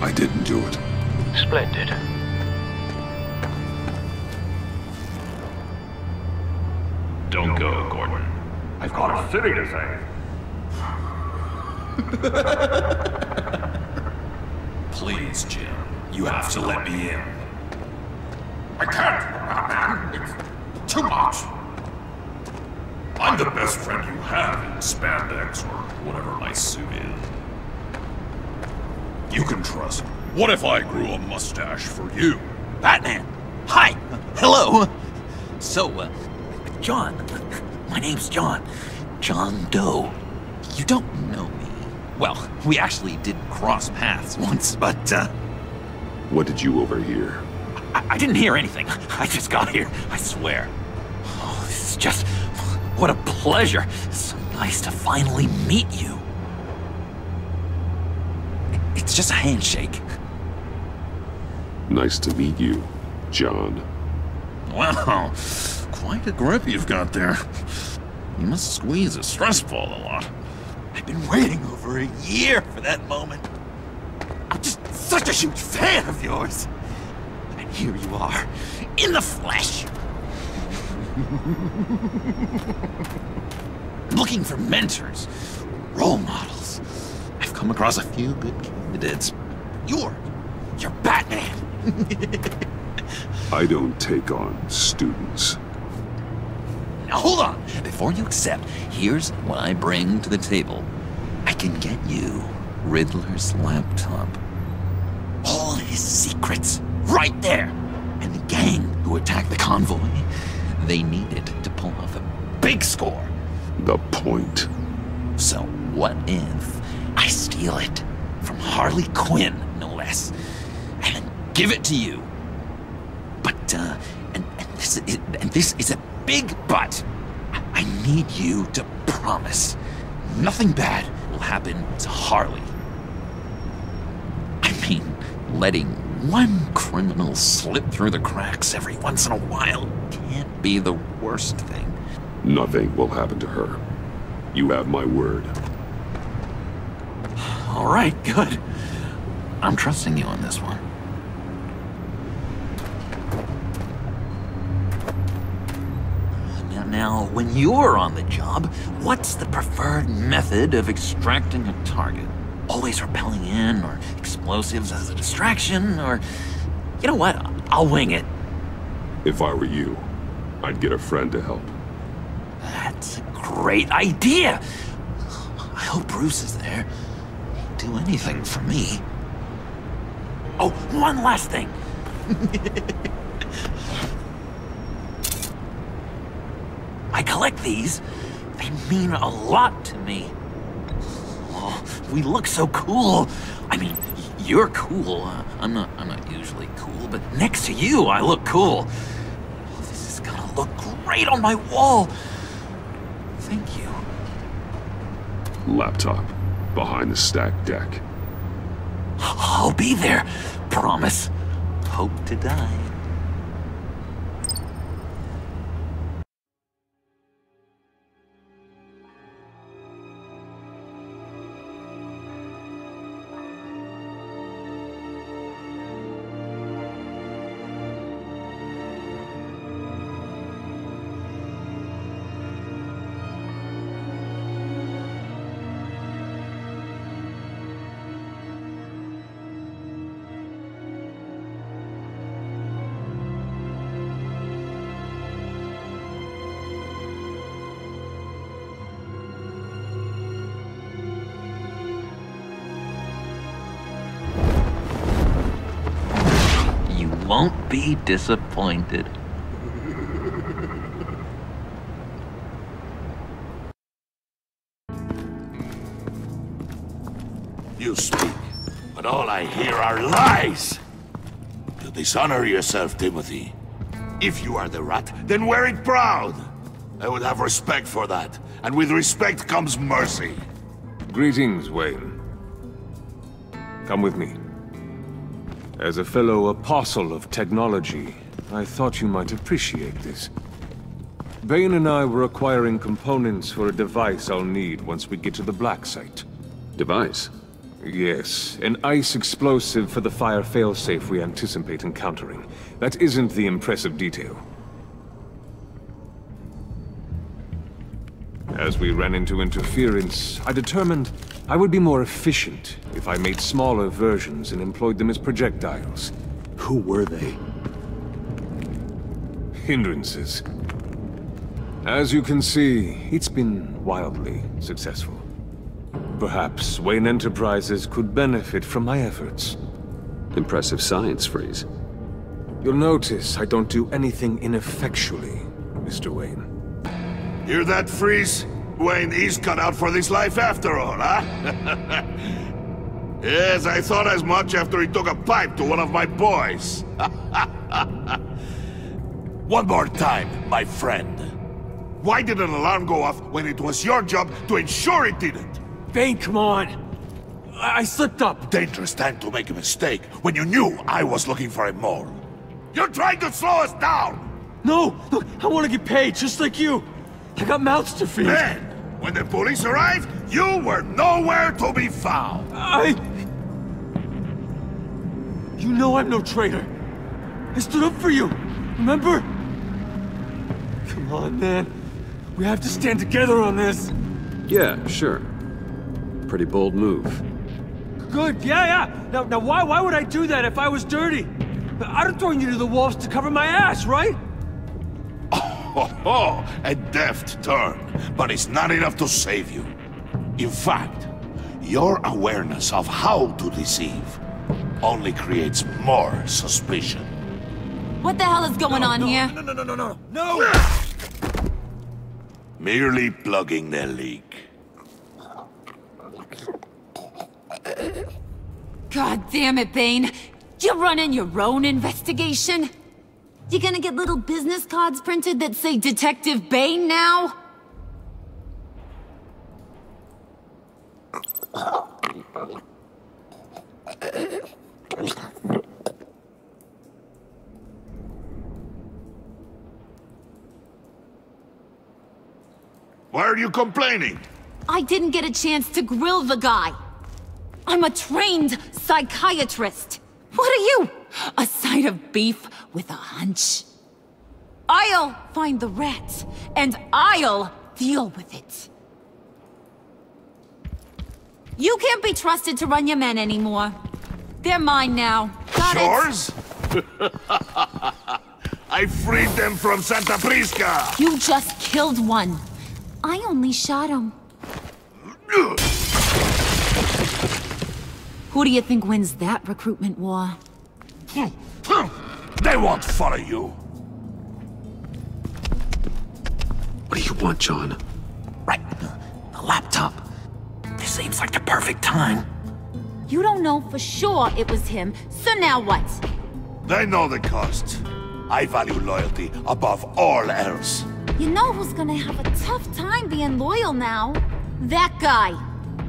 S1: I didn't do it.
S10: Splendid.
S15: Don't go, Gordon. I've got a city to save.
S12: Please, Jim. You have to let me in.
S15: I can't, man. It's too much.
S12: I'm the best friend you have in spandex or whatever my suit is. You can trust me. What if I grew a mustache for you?
S5: Batman! Hi! Hello! So, John. My name's John. John Doe. You don't know me. Well, we actually did cross paths once, but,
S1: What did you overhear?
S5: I didn't hear anything. I just got here, I swear. Oh, this is just... what a pleasure. It's so nice to finally meet you. It's just a handshake.
S1: Nice to meet you, John.
S12: Wow, quite a grip you've got there.
S5: You must squeeze a stress ball a lot. I've been waiting over a year for that moment. I'm just such a huge fan of yours. And here you are, in the flesh. Looking for mentors, role models. I've come across a few good candidates. You're Batman.
S1: I don't take on students.
S5: Now hold on. Before you accept, here's what I bring to the table. I can get you Riddler's laptop. All his secrets, right there. And the gang who attacked the convoy, they needed to pull off a big score.
S1: The point.
S5: So what if I steal it from Harley Quinn, no less, and then give it to you? But, and this is a big but. I need you to promise nothing bad will happen to Harley. I mean, letting one criminal slip through the cracks every once in a while can't be the worst thing.
S1: Nothing will happen to her. You have my word.
S5: All right, good. I'm trusting you on this one. Now, when you're on the job, what's the preferred method of extracting a target? Always rappelling in, or explosives as a distraction, or... You know what? I'll wing it.
S1: If I were you, I'd get a friend to help.
S5: That's a great idea! I hope Bruce is there. He'd do anything for me. Oh, one last thing! I collect these. They mean a lot to me. Oh, we look so cool. I mean, you're cool. I'm not usually cool, but next to you, I look cool. Oh, this is gonna look great on my wall. Thank you.
S1: Laptop. Behind the stacked deck.
S5: I'll be there. Promise. Hope to die. Won't be disappointed.
S6: You speak, but all I hear are lies! You dishonor yourself, Timothy. If you are the rat, then wear it proud! I would have respect for that, and with respect comes mercy.
S4: Greetings, Wayne. Come with me. As a fellow apostle of technology, I thought you might appreciate this. Bane and I were acquiring components for a device I'll need once we get to the Black Site.
S1: Device?
S4: Yes, an ice explosive for the fire failsafe we anticipate encountering. That isn't the impressive detail. As we ran into interference, I determined I would be more efficient if I made smaller versions and employed them as projectiles.
S1: Who were they?
S4: Hindrances. As you can see, it's been wildly successful. Perhaps Wayne Enterprises could benefit from my efforts.
S1: Impressive science, Freeze.
S4: You'll notice I don't do anything ineffectually, Mr. Wayne.
S6: Hear that, Freeze? Wayne is cut out for this life after all, huh? Yes, I thought as much after he took a pipe to one of my boys. One more time, my friend. Why did an alarm go off when it was your job to ensure it didn't?
S7: Bane, come on! I slipped up!
S6: Dangerous time to make a mistake when you knew I was looking for a mole. You're trying to slow us down!
S7: No! Look, I want to get paid, just like you! I got mouths to feed.
S6: Then, when the police arrived, you were nowhere to be found.
S7: You know I'm no traitor. I stood up for you, remember? Come on, man. We have to stand together on this.
S1: Yeah, sure. Pretty bold move.
S7: Good, yeah. Now why would I do that if I was dirty? I'd have thrown you to the wolves to cover my ass, right?
S6: Oh, a deft turn, but it's not enough to save you. In fact, your awareness of how to deceive only creates more suspicion.
S3: What the hell is going on here?
S6: No! Merely plugging the leak.
S3: God damn it, Bane. You running your own investigation? You gonna get little business cards printed that say Detective Bane now?
S6: Why are you complaining?
S3: I didn't get a chance to grill the guy. I'm a trained psychiatrist. What are you? A side of beef with a hunch? I'll find the rat, and I'll deal with it. You can't be trusted to run your men anymore. They're mine now. Got
S6: Yours? I freed them from Santa Prisca!
S3: You just killed one. I only shot him. Who do you think wins that recruitment war?
S6: They won't follow you.
S1: What do you want, John?
S5: Right. The laptop. This seems like the perfect time.
S3: You don't know for sure it was him, so now what?
S6: They know the cost. I value loyalty above all else.
S3: You know who's gonna have a tough time being loyal now? That guy.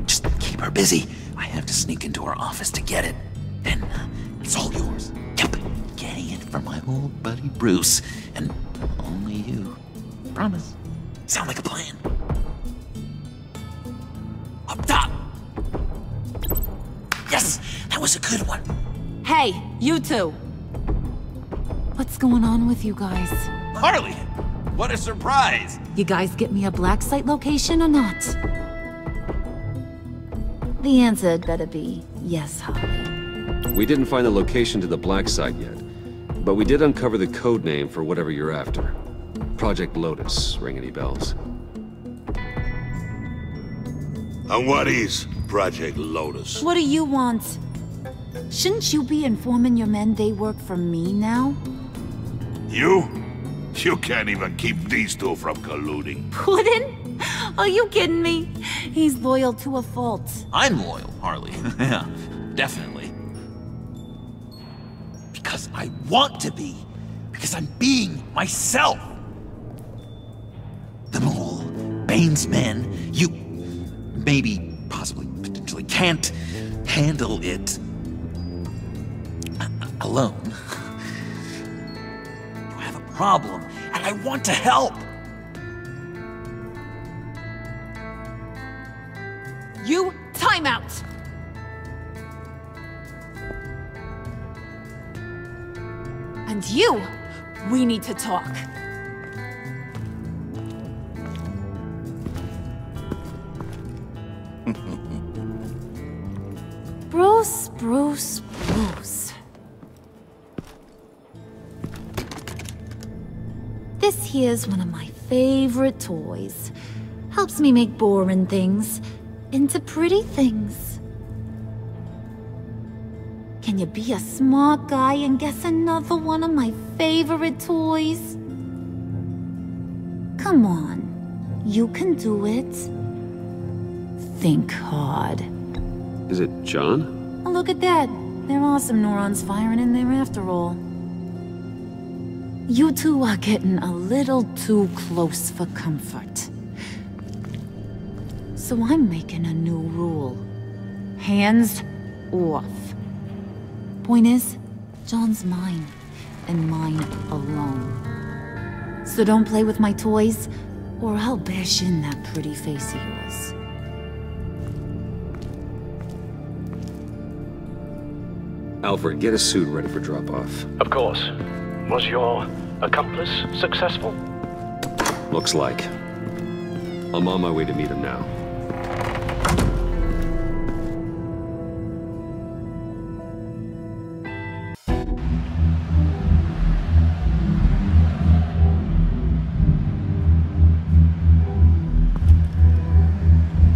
S5: Just keep her busy. I have to sneak into her office to get it. Then it's all yours. Yep. Getting it from my old buddy Bruce. And only you. Promise. Sound like a plan. Up top! Yes! That was a good one.
S3: Hey, you two. What's going on with you guys?
S5: Harley! What a surprise!
S3: You guys get me a black site location or not? The answer had better be yes, Harley.
S1: We didn't find the location to the black site yet, but we did uncover the code name for whatever you're after. Project Lotus. Ring any bells?
S6: And what is Project Lotus?
S3: What do you want? Shouldn't you be informing your men they work for me now?
S6: You? You can't even keep these two from colluding.
S3: Puddin'? Are you kidding me? He's loyal to a fault.
S5: I'm loyal, Harley. Yeah, definitely. Because I want to be. Because I'm being myself. The mole, Bane's men, you maybe, possibly, potentially can't handle it alone. You have a problem, and I want to help.
S3: You, time out! And you, we need to talk. Bruce. This here's one of my favorite toys. Helps me make boring things into pretty things. Can you be a smart guy and guess another one of my favorite toys? Come on, you can do it. Think hard.
S1: Is it John?
S3: Oh, look at that. There are some neurons firing in there after all. You two are getting a little too close for comfort. So I'm making a new rule. Hands off. Point is, John's mine, and mine alone. So don't play with my toys, Or I'll bash in that pretty face of yours.
S1: Alfred, get a suit ready for drop-off.
S16: Of course. Was your accomplice successful?
S1: Looks like. I'm on my way to meet him now.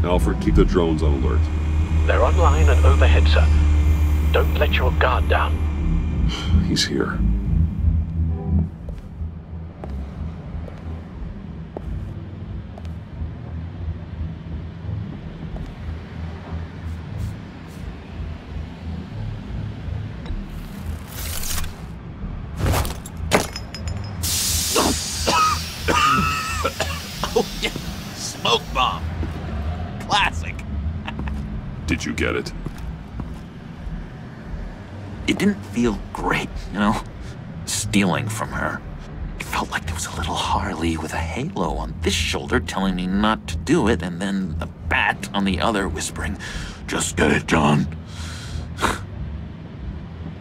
S1: Alfred, keep the drones on alert.
S16: They're online and overhead, sir. Don't let your guard down.
S1: He's here.
S5: Oh, yeah. Smoke bomb. Classic.
S1: Did you get it?
S5: It didn't feel great, you know? Stealing from her. It felt like there was a little Harley with a halo on this shoulder telling me not to do it, and then a bat on the other whispering, "Just get it, John."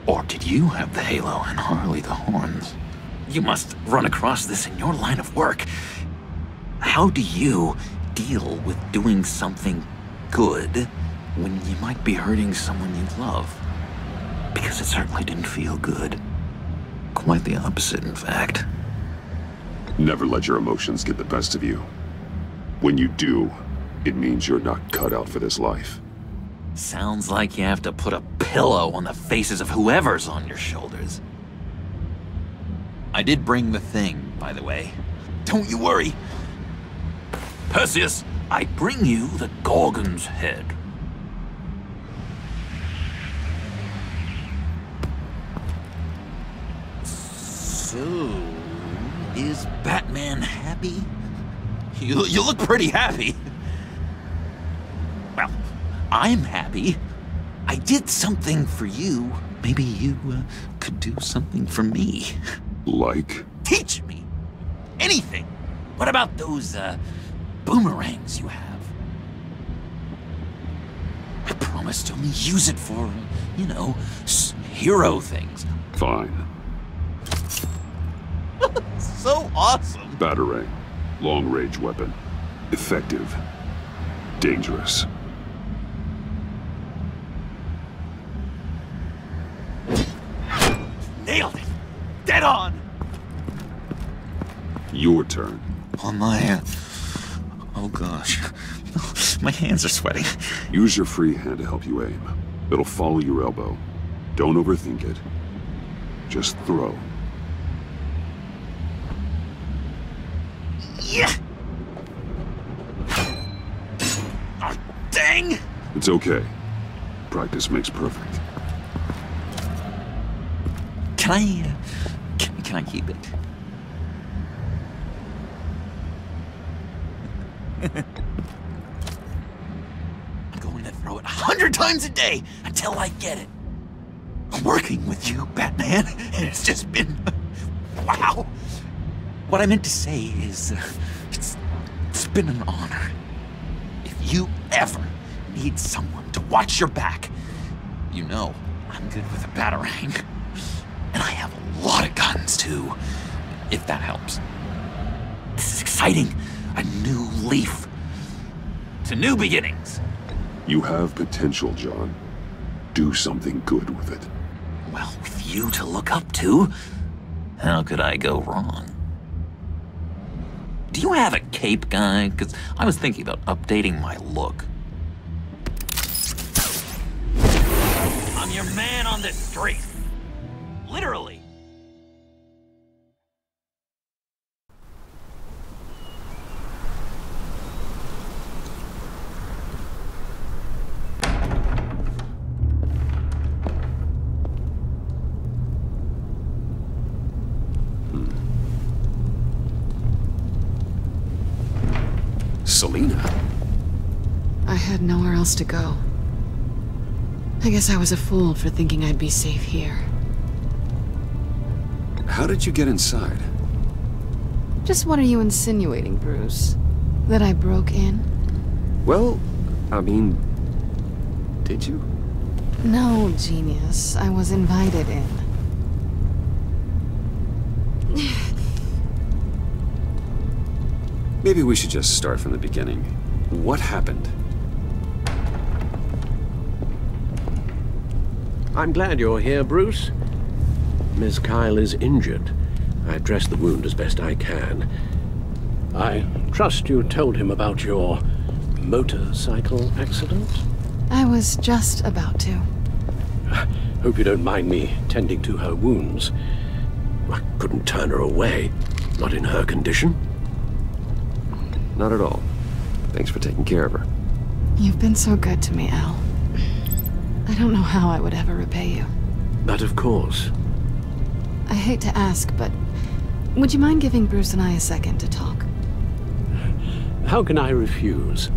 S5: Or did you have the halo and Harley the horns? You must run across this in your line of work. How do you deal with doing something good when you might be hurting someone you love? Because it certainly didn't feel good. Quite the opposite, in fact.
S1: Never let your emotions get the best of you. When you do, it means you're not cut out for this life.
S5: Sounds like you have to put a pillow on the faces of whoever's on your shoulders. I did bring the thing, by the way. Don't you worry. Perseus, I bring you the Gorgon's head. So, is Batman happy? You look pretty happy. Well, I'm happy. I did something for you. Maybe you could do something for me.
S1: Like?
S5: Teach me. Anything. What about those boomerangs you have? I promise to only use it for, you know, hero things.
S1: Fine.
S5: So awesome.
S1: Batarang. Long-range weapon. Effective. Dangerous.
S5: Nailed it. Dead on.
S1: Your turn.
S5: On my... oh gosh. My hands are sweating.
S1: Use your free hand to help you aim. It'll follow your elbow. Don't overthink it. Just throw.
S5: Yeah. Oh, dang.
S1: It's okay. Practice makes perfect.
S5: Can I keep it? I'm going to throw it 100 times a day until I get it. I'm working with you, Batman, and it's just been... wow. What I meant to say is, it's been an honor. If you ever need someone to watch your back, you know I'm good with a batarang. And I have a lot of guns, too, if that helps. This is exciting. A new leaf. To new beginnings.
S1: You have potential, John. Do something good with it.
S5: Well, with you to look up to, how could I go wrong? Do you have a cape, guy? Because I was thinking about updating my look. I'm your man on the street. Literally.
S1: Selina?
S2: I had nowhere else to go. I guess I was a fool for thinking I'd be safe here.
S1: How did you get inside?
S2: Just what are you insinuating, Bruce? That I broke in?
S13: Well, I mean... did you?
S2: No, genius. I was invited in.
S1: Maybe we should just start from the beginning. What happened?
S17: I'm glad you're here, Bruce. Miss Kyle is injured. I've dressed the wound as best I can. I trust you told him about your motorcycle accident?
S2: I was just about to.
S17: Hope you don't mind me tending to her wounds. I couldn't turn her away, not in her condition.
S13: Not at all. Thanks for taking care of her.
S2: You've been so good to me, Al. I don't know how I would ever repay you.
S17: But of course.
S2: I hate to ask, but would you mind giving Bruce and I a second to talk?
S17: How can I refuse?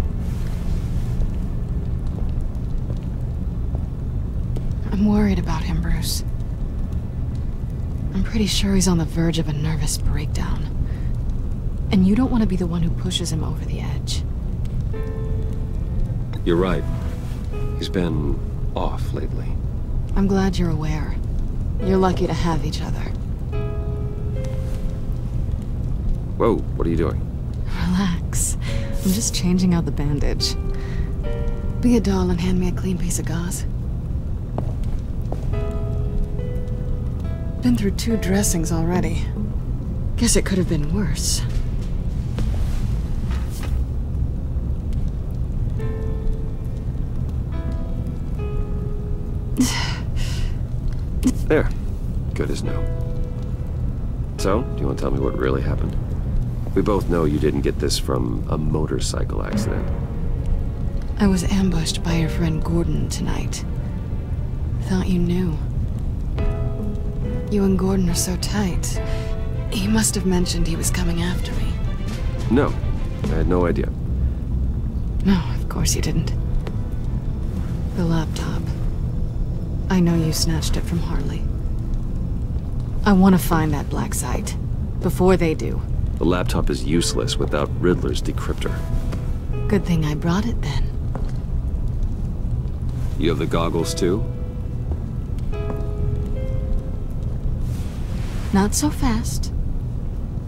S2: I'm worried about him, Bruce. I'm pretty sure he's on the verge of a nervous breakdown. And you don't want to be the one who pushes him over the edge.
S13: You're right. He's been off lately.
S2: I'm glad you're aware. You're lucky to have each other.
S13: Whoa, what are you doing?
S2: Relax. I'm just changing out the bandage. Be a doll and hand me a clean piece of gauze. Been through 2 dressings already. Guess it could have been worse.
S13: There. Good as new. So, do you want to tell me what really happened? We both know you didn't get this from a motorcycle accident.
S2: I was ambushed by your friend Gordon tonight. Thought you knew. You and Gordon are so tight. He must have mentioned he was coming after me.
S13: No, I had no idea.
S2: No, of course you didn't. The laptop. I know you snatched it from Harley. I want to find that black site. Before they do.
S13: The laptop is useless without Riddler's decryptor.
S2: Good thing I brought it then.
S13: You have the goggles too?
S2: Not so fast.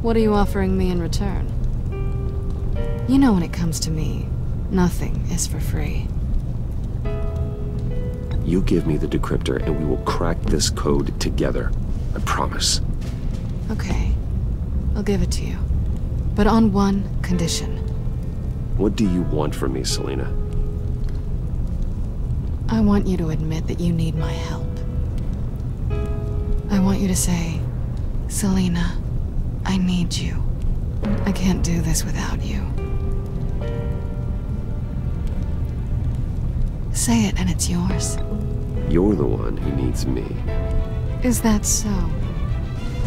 S2: What are you offering me in return? You know when it comes to me, nothing is for free.
S13: You give me the decryptor and we will crack this code together. I promise.
S2: Okay. I'll give it to you. But on one condition.
S13: What do you want from me, Selina?
S2: I want you to admit that you need my help. I want you to say, Selina, I need you. I can't do this without you. Say it and it's yours.
S13: You're the one who needs me.
S2: Is that so?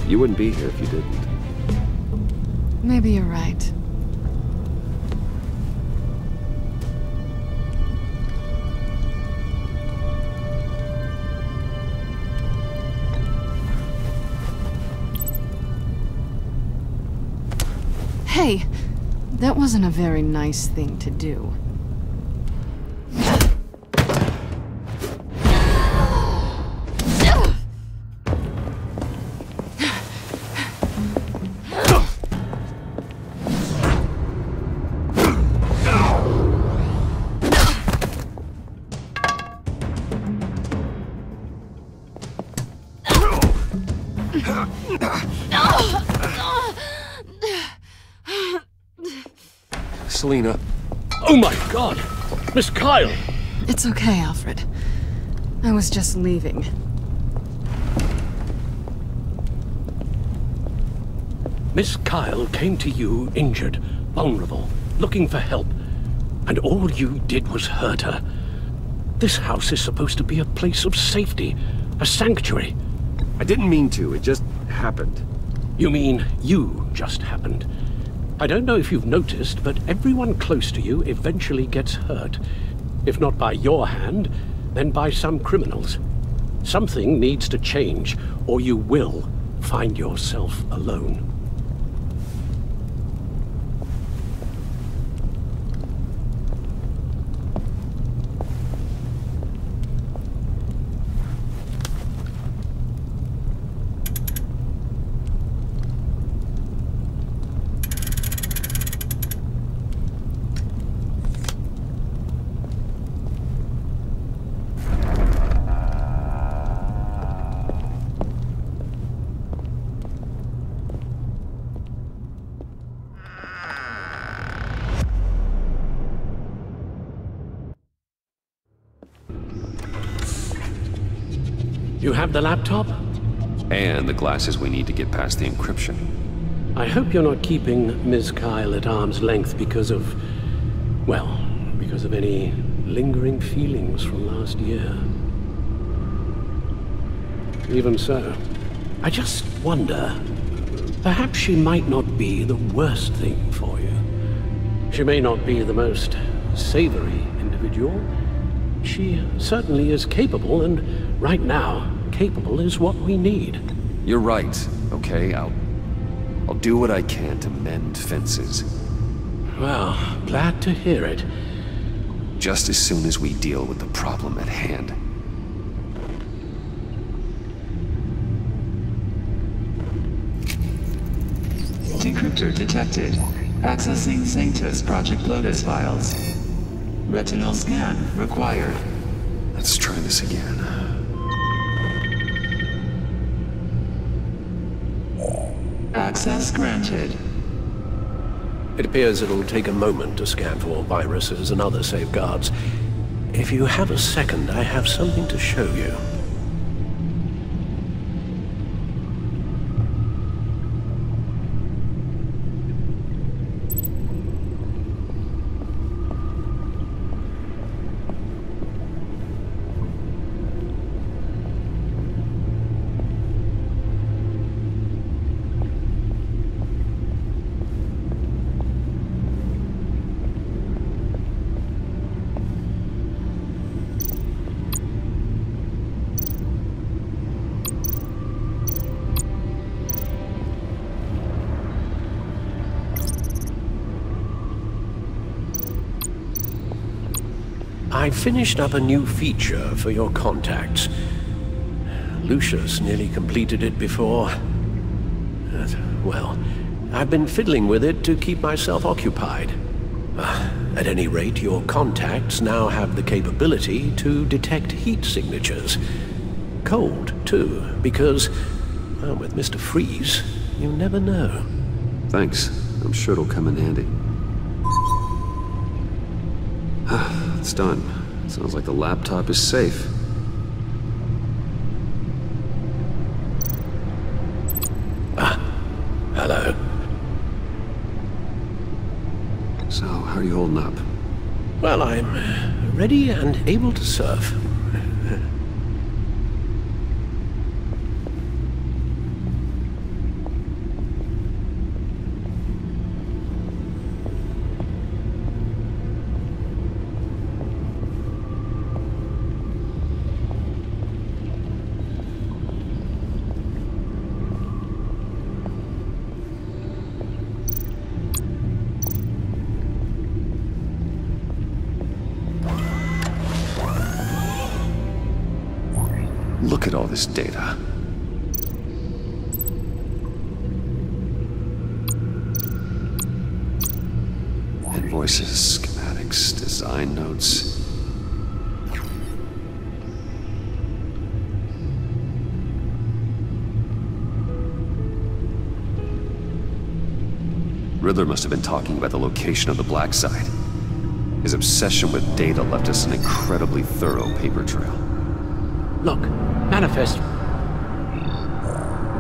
S13: You wouldn't be here if you didn't.
S2: Maybe you're right. Hey, that wasn't a very nice thing to do.
S13: Selina.
S17: Oh my God! Miss Kyle!
S2: It's okay, Alfred. I was just leaving.
S17: Miss Kyle came to you injured, vulnerable, looking for help. And all you did was hurt her. This house is supposed to be a place of safety, a sanctuary.
S13: I didn't mean to, it just happened.
S17: You mean you just happened? I don't know if you've noticed, but everyone close to you eventually gets hurt. If not by your hand, then by some criminals. Something needs to change, or you will find yourself alone. You have the laptop?
S1: And the glasses we need to get past the encryption.
S17: I hope you're not keeping Ms. Kyle at arm's length because of... well, because of any lingering feelings from last year. Even so, I just wonder, perhaps she might not be the worst thing for you. She may not be the most savory individual. She certainly is capable, and right now, capable is what we need.
S1: You're right, okay? I'll do what I can to mend fences.
S17: Well, glad to hear it.
S1: Just as soon as we deal with the problem at hand.
S11: Decryptor detected. Accessing Sanctus Project Lotus files. Retinal scan required.
S1: Let's try this again.
S11: Access granted.
S17: It appears it'll take a moment to scan for viruses and other safeguards. If you have a second, I have something to show you. I finished up a new feature for your contacts. Lucius nearly completed it before. Well, I've been fiddling with it to keep myself occupied. At any rate, your contacts now have the capability to detect heat signatures. Cold, too, because, well, with Mr. Freeze, you never know.
S1: Thanks. I'm sure it'll come in handy. It's done. Sounds like the laptop is safe.
S17: Hello.
S1: So, how are you holding up?
S17: Well, I'm ready and able to serve.
S1: Look at all this data. Invoices, schematics, design notes. Riddler must have been talking about the location of the black site. His obsession with data left us an incredibly thorough paper trail.
S17: Look, manifest.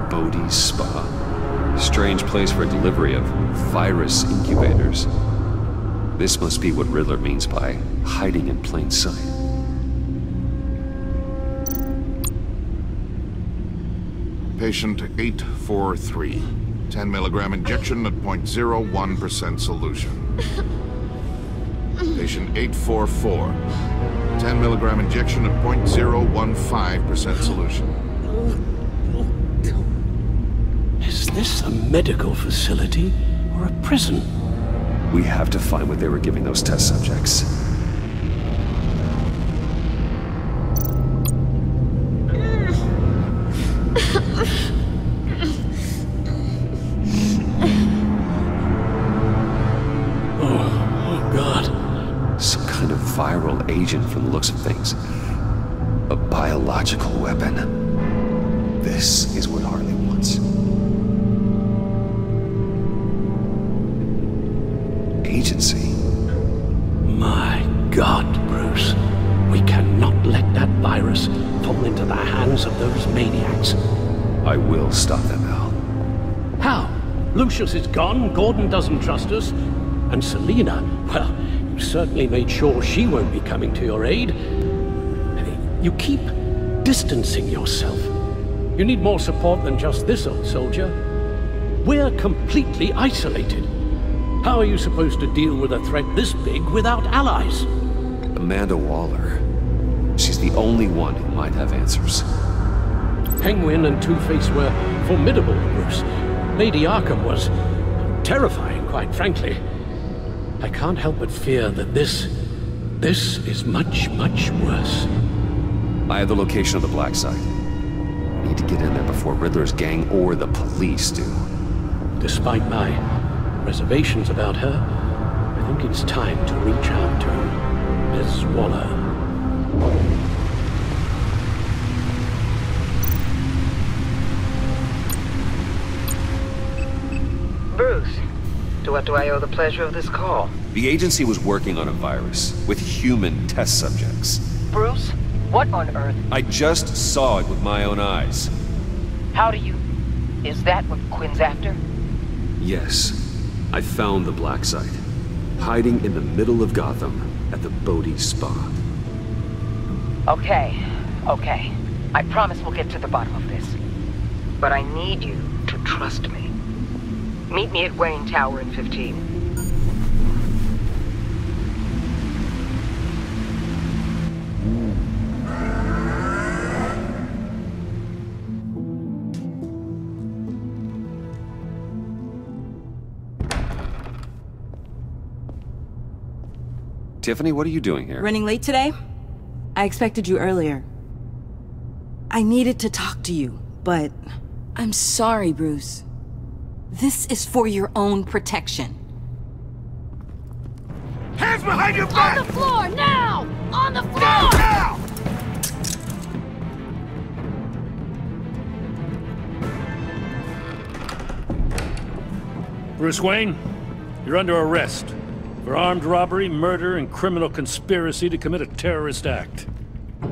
S1: Bodhi's Spa. Strange place for delivery of virus incubators. This must be what Riddler means by hiding in plain sight.
S18: Patient 843. 10 milligram injection at 0.01% solution. Patient 844. 10 milligram injection at 0.015% solution.
S17: Is this a medical facility or a prison?
S1: We have to find what they were giving those test subjects.
S17: Oh, God.
S1: Some kind of viral agent from the looks of things. A biological weapon. This is what Harley wants. Agency.
S17: My God, Bruce. We cannot let that virus fall into the hands because of those maniacs.
S1: I will stop them, Al.
S17: How? Lucius is gone, Gordon doesn't trust us, and Selina, well, you certainly made sure she won't be coming to your aid. You keep distancing yourself. You need more support than just this old soldier. We're completely isolated. How are you supposed to deal with a threat this big without allies?
S1: Amanda Waller. She's the only one who might have answers.
S17: Penguin and Two-Face were formidable, Bruce. Lady Arkham was terrifying, quite frankly. I can't help but fear that this is much, much worse.
S1: I have the location of the black site. I need to get in there before Riddler's gang or the police do.
S17: Despite my reservations about her, I think it's time to reach out to Miss Waller.
S8: Bruce, to what do I owe the pleasure of this call?
S1: The agency was working on a virus with human test subjects.
S8: Bruce, what on earth?
S1: I just saw it with my own eyes.
S8: How do you... Is that what Quinn's after?
S1: Yes. I found the black site, hiding in the middle of Gotham at the Bodhi Spa.
S8: Okay. I promise we'll get to the bottom of this. But I need you to trust me. Meet me at Wayne Tower in 15.
S1: Tiffany, what are you doing here?
S19: Running late today? I expected you earlier. I needed to talk to you, but... I'm sorry, Bruce. This is for your own protection.
S6: Hands behind your back!
S2: On the floor, now! On the floor!
S6: Now!
S14: Bruce Wayne, you're under arrest for armed robbery, murder, and criminal conspiracy to commit a terrorist act.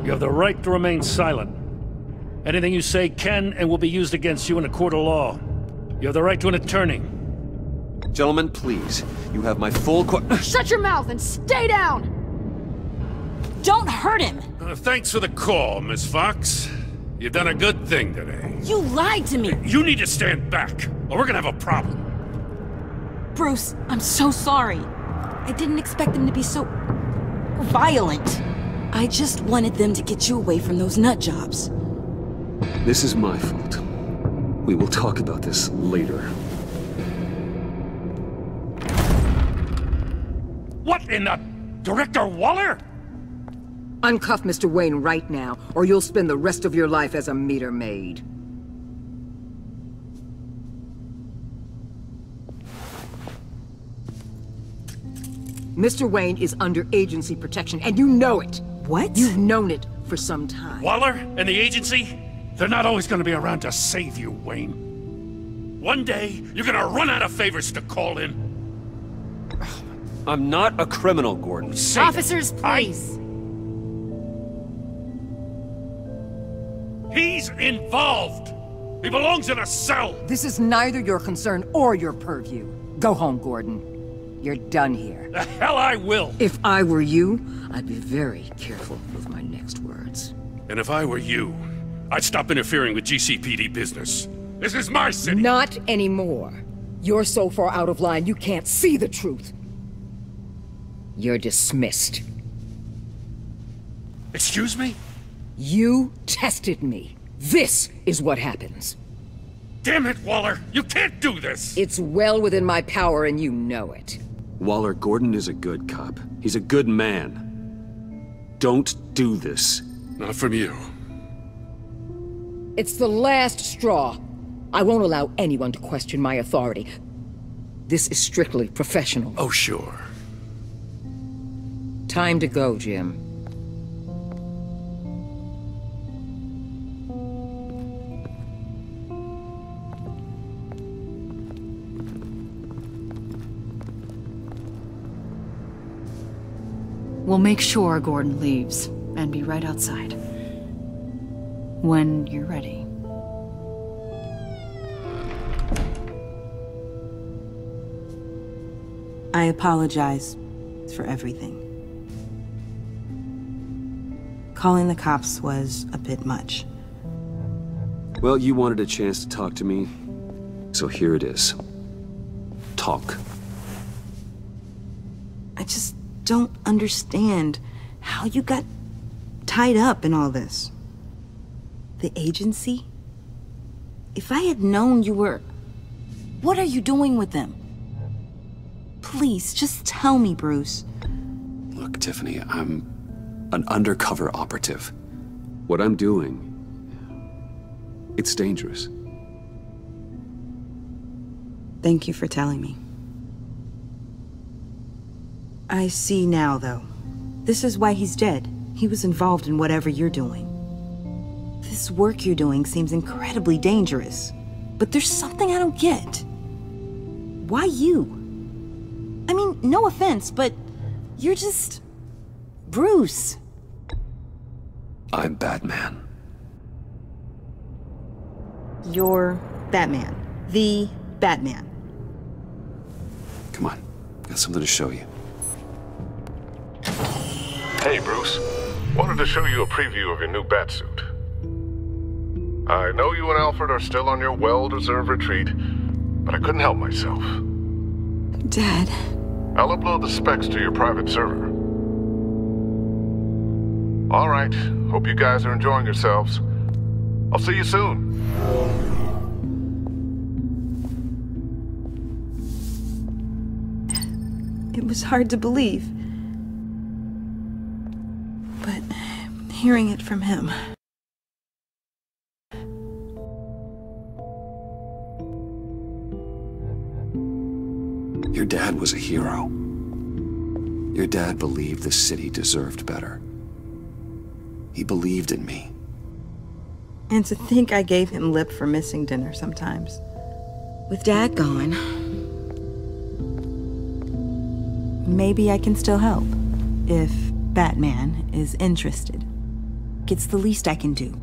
S14: You have the right to remain silent. Anything you say can and will be used against you in a court of law. You have the right to an attorney.
S1: Gentlemen, please. You have my full
S2: Shut your mouth and stay down!
S19: Don't hurt him!
S14: Thanks for the call, Miss Fox. You've done a good thing today.
S19: You lied to me!
S14: You need to stand back, or we're gonna have a problem.
S19: Bruce, I'm so sorry. I didn't expect them to be so... violent. I just wanted them to get you away from those nut jobs.
S1: This is my fault. We will talk about this later.
S14: What in the... Director Waller?
S8: Uncuff Mr. Wayne right now, or you'll spend the rest of your life as a meter maid. Mr. Wayne is under agency protection, and you know it.
S19: What?
S8: You've known it for some time.
S14: Waller and the agency? They're not always gonna be around to save you, Wayne. One day, you're gonna run out of favors to call in.
S1: I'm not a criminal, Gordon.
S14: Say
S2: Officers, please.
S14: He's involved. He belongs in a cell.
S8: This is neither your concern or your purview. Go home, Gordon. You're done here.
S14: The hell I will.
S8: If I were you, I'd be very careful with my next words.
S14: And if I were you, I'd stop interfering with GCPD business. This is my city.
S8: Not anymore. You're so far out of line, you can't see the truth. You're dismissed.
S14: Excuse me?
S8: You tested me. This is what happens.
S14: Damn it, Waller! You can't do this!
S8: It's well within my power and you know it.
S1: Waller, Gordon is a good cop. He's a good man. Don't do this.
S14: Not from you.
S8: It's the last straw. I won't allow anyone to question my authority. This is strictly professional.
S14: Oh, sure.
S8: Time to go, Jim.
S20: We'll make sure Gordon leaves, and be right outside.
S19: when you're ready. I apologize for everything. Calling the cops was a bit much.
S1: Well, you wanted a chance to talk to me, so here it is. Talk.
S19: I just don't understand how you got tied up in all this. The agency? If I had known you were... What are you doing with them? Please, just tell me, Bruce.
S1: Look, Tiffany, I'm an undercover operative. What I'm doing, it's dangerous.
S19: Thank you for telling me. I see now, though. This is why he's dead. He was involved in whatever you're doing. This work you're doing seems incredibly dangerous. But there's something I don't get. Why you? I mean, no offense, but you're just... Bruce.
S1: I'm Batman.
S19: You're Batman. The Batman.
S1: Come on, got something to show you.
S18: Hey, Bruce. Wanted to show you a preview of your new Batsuit. I know you and Alfred are still on your well-deserved retreat, but I couldn't help myself.
S19: Dad.
S18: I'll upload the specs to your private server. All right. Hope you guys are enjoying yourselves. I'll see you soon.
S19: It was hard to believe. But hearing it from him...
S1: Your dad was a hero. Your dad believed the city deserved better. He believed in me.
S19: And to think I gave him lip for missing dinner sometimes. With Dad gone... Maybe I can still help. If Batman is interested. It's the least I can do.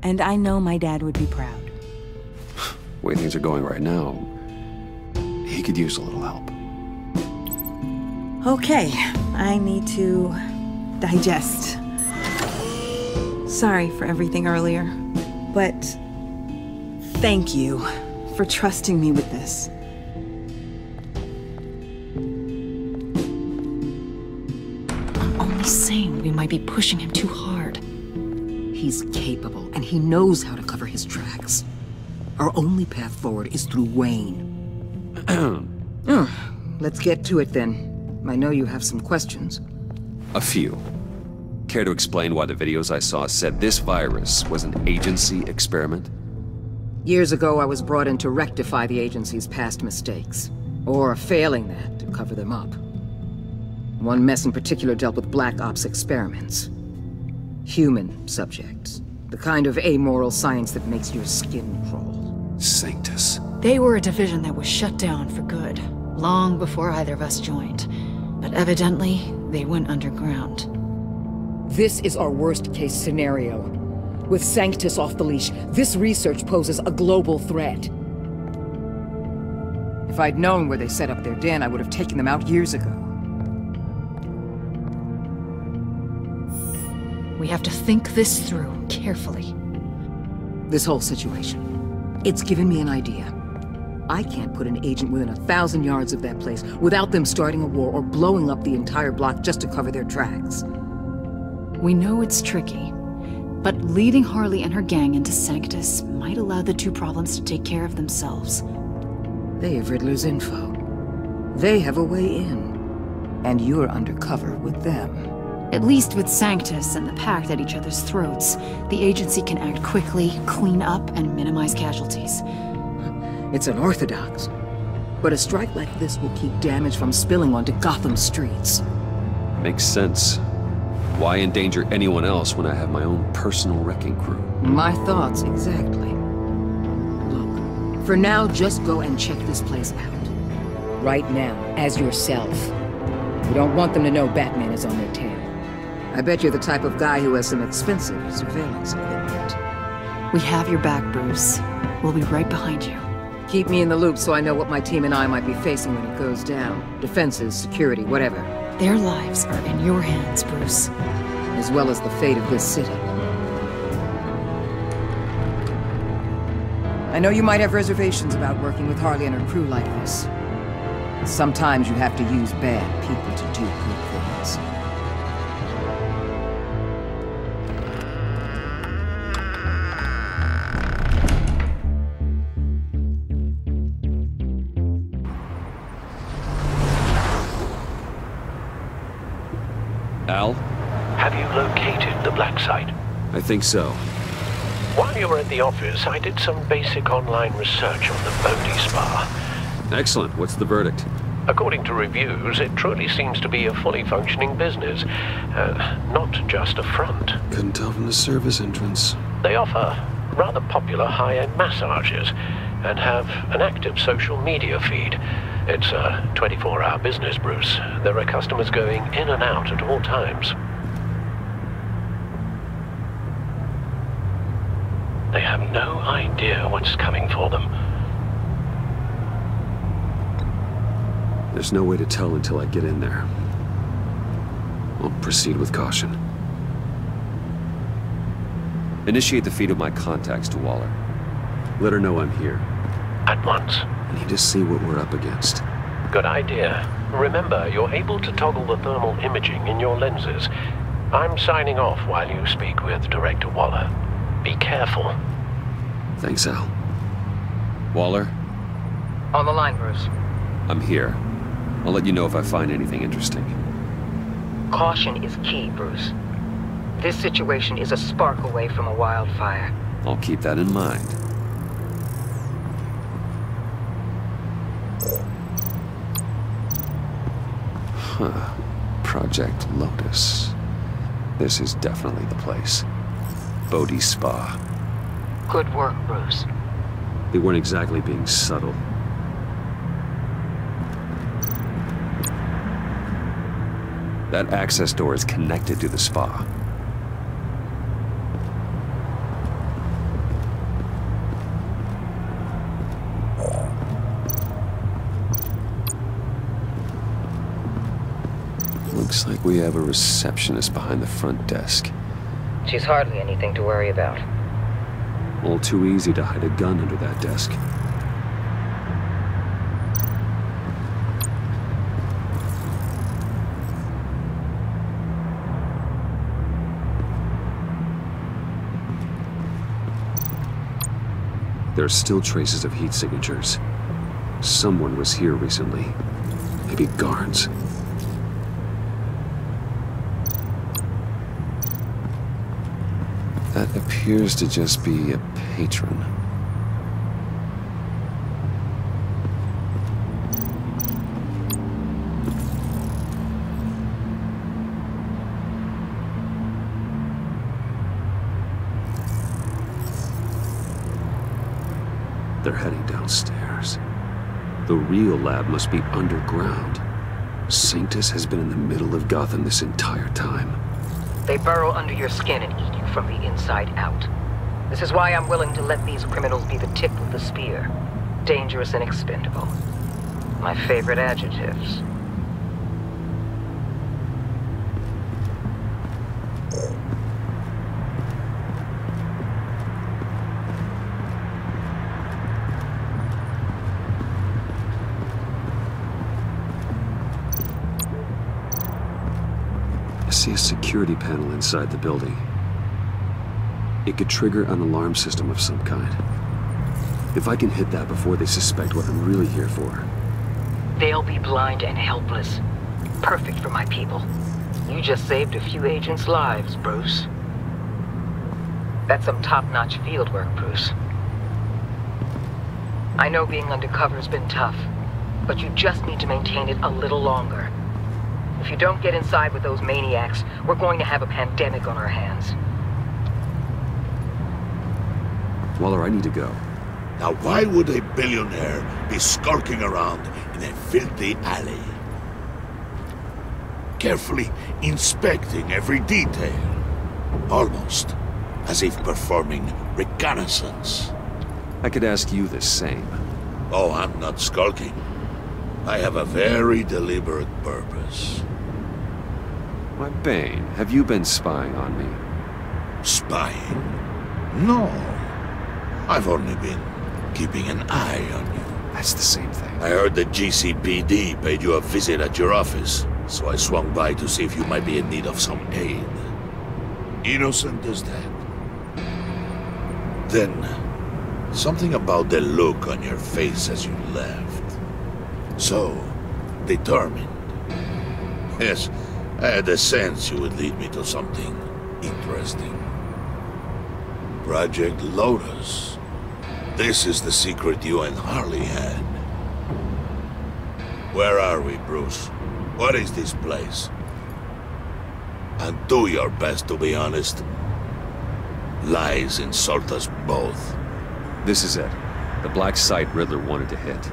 S19: And I know my dad would be proud.
S1: The way things are going right now, he could use a little help.
S19: Okay, I need to digest. Sorry for everything earlier, but thank you for trusting me with this.
S8: I'm only saying we might be pushing him too hard. He's capable, and he knows how to cover his tracks. Our only path forward is through Wayne.
S20: Let's get to it then. I know you have some questions.
S1: A few. Care to explain why the videos I saw said this virus was an agency experiment?
S20: Years ago, I was brought in to rectify the agency's past mistakes. Or failing that, to cover them up. One mess in particular dealt with Black Ops experiments. Human subjects. The kind of amoral science that makes your skin crawl.
S1: Sanctus.
S2: They were a division that was shut down for good, long before either of us joined. But evidently, they went underground.
S20: This is our worst-case scenario. With Sanctus off the leash, this research poses a global threat. If I'd known where they set up their den, I would have taken them out years ago.
S2: We have to think this through carefully.
S20: This whole situation, it's given me an idea. I can't put an agent within 1,000 yards of that place without them starting a war or blowing up the entire block just to cover their tracks.
S2: We know it's tricky, but leading Harley and her gang into Sanctus might allow the two problems to take care of themselves.
S20: They have Riddler's info. They have a way in. And you're undercover with them.
S2: At least with Sanctus and the Pact at each other's throats, the agency can act quickly, clean up, and minimize casualties.
S20: It's unorthodox. But a strike like this will keep damage from spilling onto Gotham streets.
S1: Makes sense. Why endanger anyone else when I have my own personal wrecking crew?
S20: My thoughts, exactly. Look, for now, just go and check this place out. Right now, as yourself. We don't want them to know Batman is on their tail. I bet you're the type of guy who has some expensive surveillance equipment.
S21: We have your back, Bruce. We'll be right behind you.
S20: Keep me in the loop so I know what my team and I might be facing when it goes down. Defenses, security, whatever.
S21: Their lives are in your hands, Bruce.
S20: As well as the fate of this city. I know you might have reservations about working with Harley and her crew like this. Sometimes you have to use bad people to do good things.
S1: Al?
S10: Have you located the black site?
S1: I think so.
S10: While you were at the office, I did some basic online research on the Bodhi Spa.
S1: Excellent. What's the verdict?
S10: According to reviews, it truly seems to be a fully functioning business, not just a front.
S1: Couldn't tell from the service entrance.
S10: They offer rather popular high-end massages and have an active social media feed. It's a 24-hour business, Bruce. There are customers going in and out at all times. They have no idea what's coming for them.
S1: There's no way to tell until I get in there. I'll proceed with caution. Initiate the feed of my contacts to Waller. Let her know I'm here.
S10: At once.
S1: I need to see what we're up against.
S10: Good idea. Remember, you're able to toggle the thermal imaging in your lenses. I'm signing off while you speak with Director Waller. Be careful.
S1: Thanks, Al. Waller?
S20: On the line, Bruce.
S1: I'm here. I'll let you know if I find anything interesting.
S20: Caution is key, Bruce. This situation is a spark away from a wildfire.
S1: I'll keep that in mind. Huh. Project Lotus. This is definitely the place. Bodhi Spa.
S20: Good work, Bruce.
S1: They weren't exactly being subtle. That access door is connected to the spa. Looks like we have a receptionist behind the front desk.
S20: She's hardly anything to worry about.
S1: All too easy to hide a gun under that desk. There are still traces of heat signatures. Someone was here recently. Maybe guards. That appears to just be a patron. They're heading downstairs. The real lab must be underground. Sanctus has been in the middle of Gotham this entire time.
S20: They burrow under your skin and eat you from the inside out. This is why I'm willing to let these criminals be the tip of the spear. Dangerous and expendable. My favorite adjectives.
S1: I see a security panel inside the building. It could trigger an alarm system of some kind. If I can hit that before they suspect what I'm really here for.
S20: They'll be blind and helpless. Perfect for my people. You just saved a few agents' lives, Bruce. That's some top-notch field work, Bruce. I know being undercover's been tough, but you just need to maintain it a little longer. If you don't get inside with those maniacs, we're going to have a pandemic on our hands.
S1: Waller, I need to go.
S6: Now why would a billionaire be skulking around in a filthy alley? carefully inspecting every detail. Almost as if performing reconnaissance.
S1: I could ask you the same.
S6: Oh, I'm not skulking. I have a very deliberate purpose.
S1: Why, Bane, have you been spying on me?
S6: Spying? No. I've only been keeping an eye on you.
S1: That's the same thing.
S6: I heard the GCPD paid you a visit at your office, so I swung by to see if you might be in need of some aid. Innocent as that. Then, something about the look on your face as you left. So, determined. Yes, I had a sense you would lead me to something interesting. Project Lotus. This is the secret you and Harley had. Where are we, Bruce? What is this place? And do your best to be honest. Lies insult us both.
S1: This is it. The black site Riddler wanted to hit.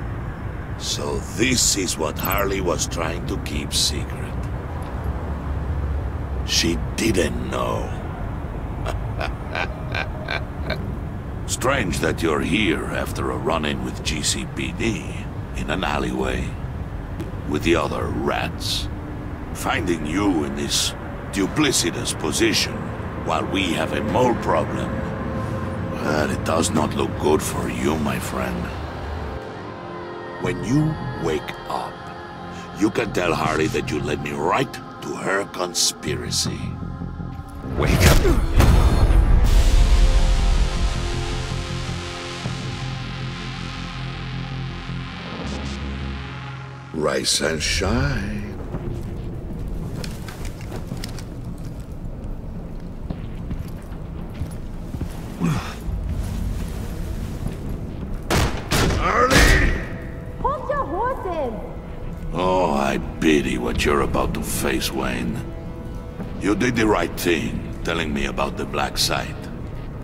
S6: So this is what Harley was trying to keep secret. She didn't know. Strange that you're here after a run-in with GCPD in an alleyway with the other rats. Finding you in this duplicitous position while we have a mole problem. But it does not look good for you, my friend. When you wake up, you can tell Harley that you led me right to her conspiracy.
S1: Wake up!
S6: Rise and shine. Oh, I pity what you're about to face, Wayne. You did the right thing, telling me about the black site.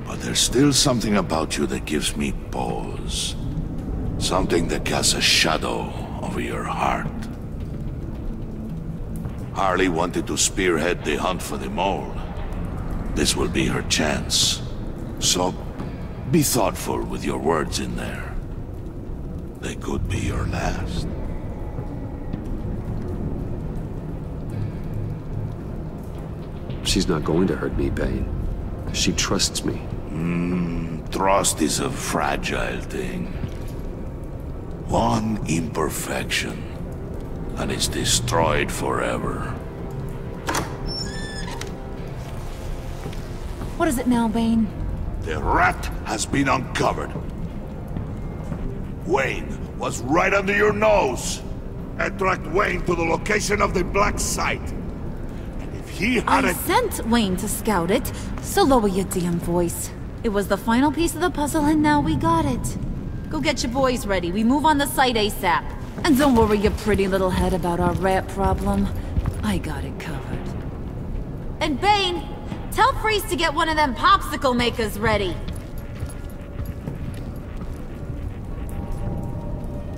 S6: But there's still something about you that gives me pause. Something that casts a shadow over your heart. Harley wanted to spearhead the hunt for the mole. This will be her chance. So, be thoughtful with your words in there. They could be your last.
S1: She's not going to hurt me, Bane. She trusts me.
S6: Trust is a fragile thing. One imperfection, and it's destroyed forever.
S3: What is it now, Bane?
S6: The rat has been uncovered. Wayne was right under your nose. I tracked Wayne to the location of the black site. And if he hadn't...
S3: I sent Wayne to scout it, so lower your damn voice. It was the final piece of the puzzle, and now we got it. Go get your boys ready. We move on the site ASAP. And don't worry your pretty little head about our rat problem. I got it covered. And Bane, tell Freeze to get one of them popsicle makers ready.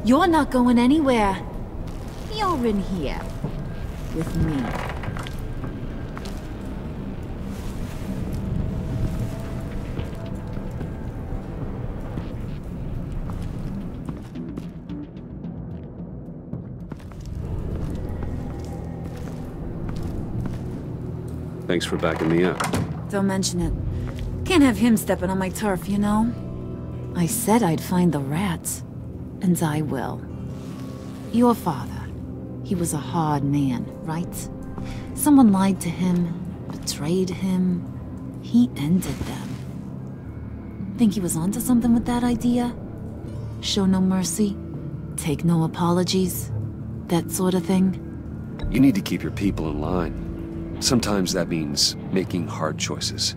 S3: You're not going anywhere. You're in here. With me.
S1: Thanks for backing me up.
S3: Don't mention it. Can't have him stepping on my turf, you know? I said I'd find the rats. And I will. Your father. He was a hard man, right? Someone lied to him, betrayed him. He ended them. Think he was onto something with that idea? Show no mercy? Take no apologies? That sort of thing?
S1: You need to keep your people in line. Sometimes that means making hard choices.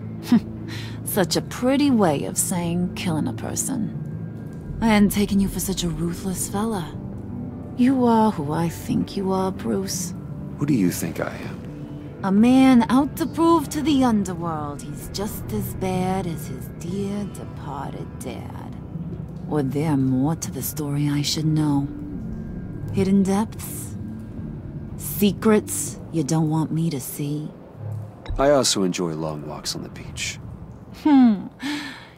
S3: Such a pretty way of saying killing a person. I hadn't taken you for such a ruthless fella. You are who I think you are, Bruce.
S1: Who do you think I am?
S3: A man out to prove to the underworld he's just as bad as his dear departed dad. Or there more to the story I should know. Hidden depths? Secrets you don't want me to see.
S1: I also enjoy long walks on the beach.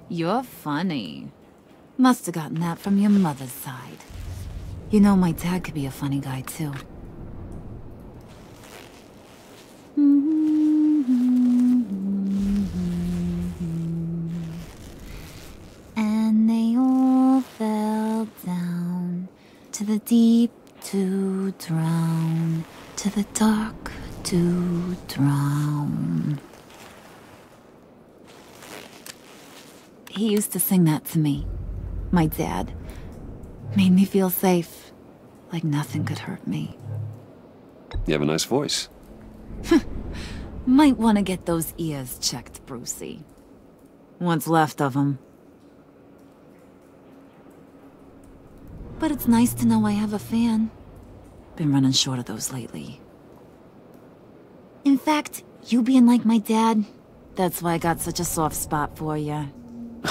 S3: You're funny. Must have gotten that from your mother's side. You know, my dad could be a funny guy, too. And they all fell down to the deep to drown, to the dark to drown. He used to sing that to me. My dad. Made me feel safe. Like nothing could hurt me.
S1: You have a nice voice.
S3: Might want to get those ears checked, Brucey. What's left of them. But it's nice to know I have a fan. Been running short of those lately. In fact, you being like my dad, that's why I got such a soft spot for you.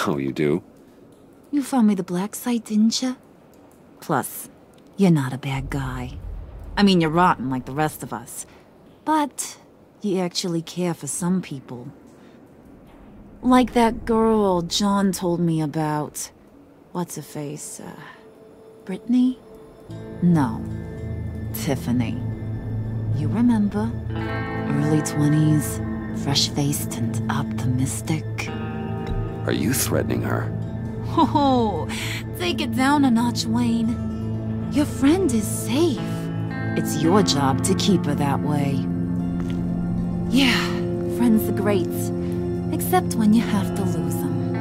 S1: Oh, you do?
S3: You found me the black site, didn't you? Plus, you're not a bad guy. I mean, you're rotten like the rest of us. But you actually care for some people. Like that girl John told me about. What's her face? Brittany? No. Tiffany. You remember? Early 20s, fresh-faced and optimistic.
S1: Are you threatening her?
S3: Oh, take it down a notch, Wayne. Your friend is safe. It's your job to keep her that way. Yeah, friends are great. Except when you have to lose them.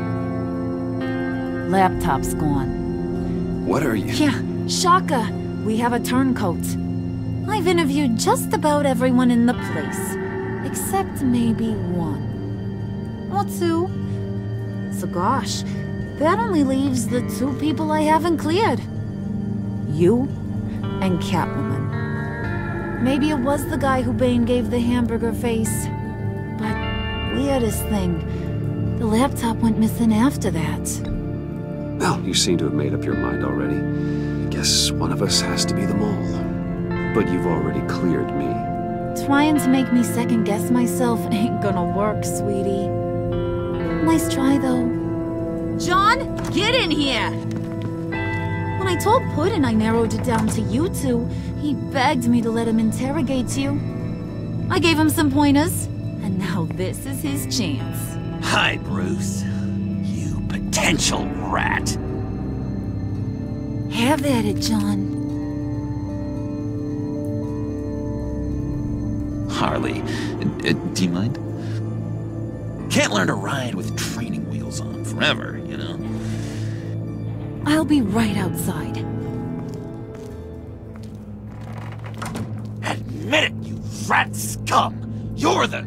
S3: Laptop's gone.
S1: What are you...
S3: Yeah, shocker. We have a turncoat. I've interviewed just about everyone in the place. Except maybe one. Or two. So gosh, that only leaves the two people I haven't cleared. You and Catwoman. Maybe it was the guy who Bane gave the hamburger face. But weirdest thing, the laptop went missing after that.
S1: Well, you seem to have made up your mind already. I guess one of us has to be the mole. But you've already cleared me.
S3: Trying to make me second-guess myself ain't gonna work, sweetie. Nice try, though. John, get in here! When I told Puddin' I narrowed it down to you two, he begged me to let him interrogate you. I gave him some pointers, and now this is his chance.
S5: Hi, Bruce. You potential rat.
S3: Have at it, John.
S5: Harley, do you mind? Can't learn to ride with training wheels on forever, you know?
S3: I'll be right outside.
S5: Admit it, you rat scum! You're the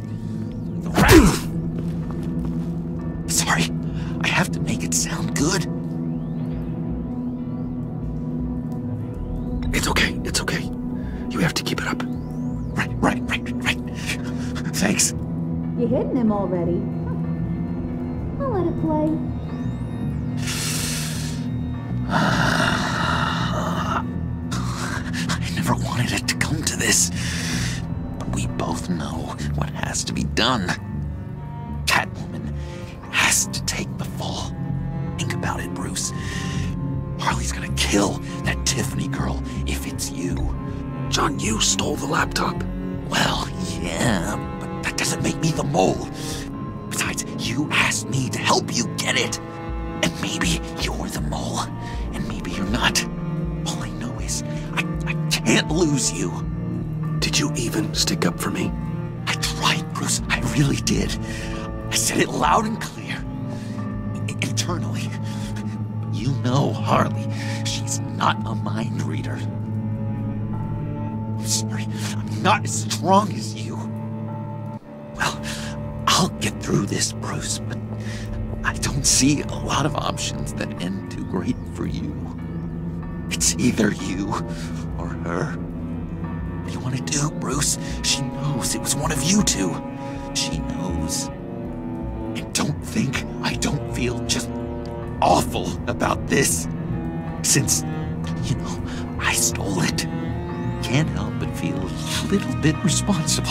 S5: rat! Sorry, I have to make it sound good.
S1: It's okay, it's okay. You have to keep it up.
S5: Right. Thanks.
S3: You hitting him already? I'll let it play.
S5: I never wanted it to come to this. But we both know what has to be done. Catwoman has to take the fall. Think about it, Bruce. Harley's gonna kill that Tiffany girl if it's you.
S1: John, you stole the laptop.
S5: Well, yeah, but that doesn't make me the mole. Besides, you asked me to help you get it. And maybe you're the mole, and maybe you're not. All I know is I can't lose you.
S1: Did you even stick up for me?
S5: I tried, Bruce. I really did. I said it loud and clear. Internally. You know Harley. She's not a mind reader. I'm sorry. I'm not as strong as you. Well, I'll get through this, Bruce, but I don't see a lot of options that end too great for you. It's either you or her. What do you want to do, Bruce? She knows it was one of you two. She knows. And don't think I don't feel just awful about this. Since, you know, I stole it. can't help but feel a little bit responsible.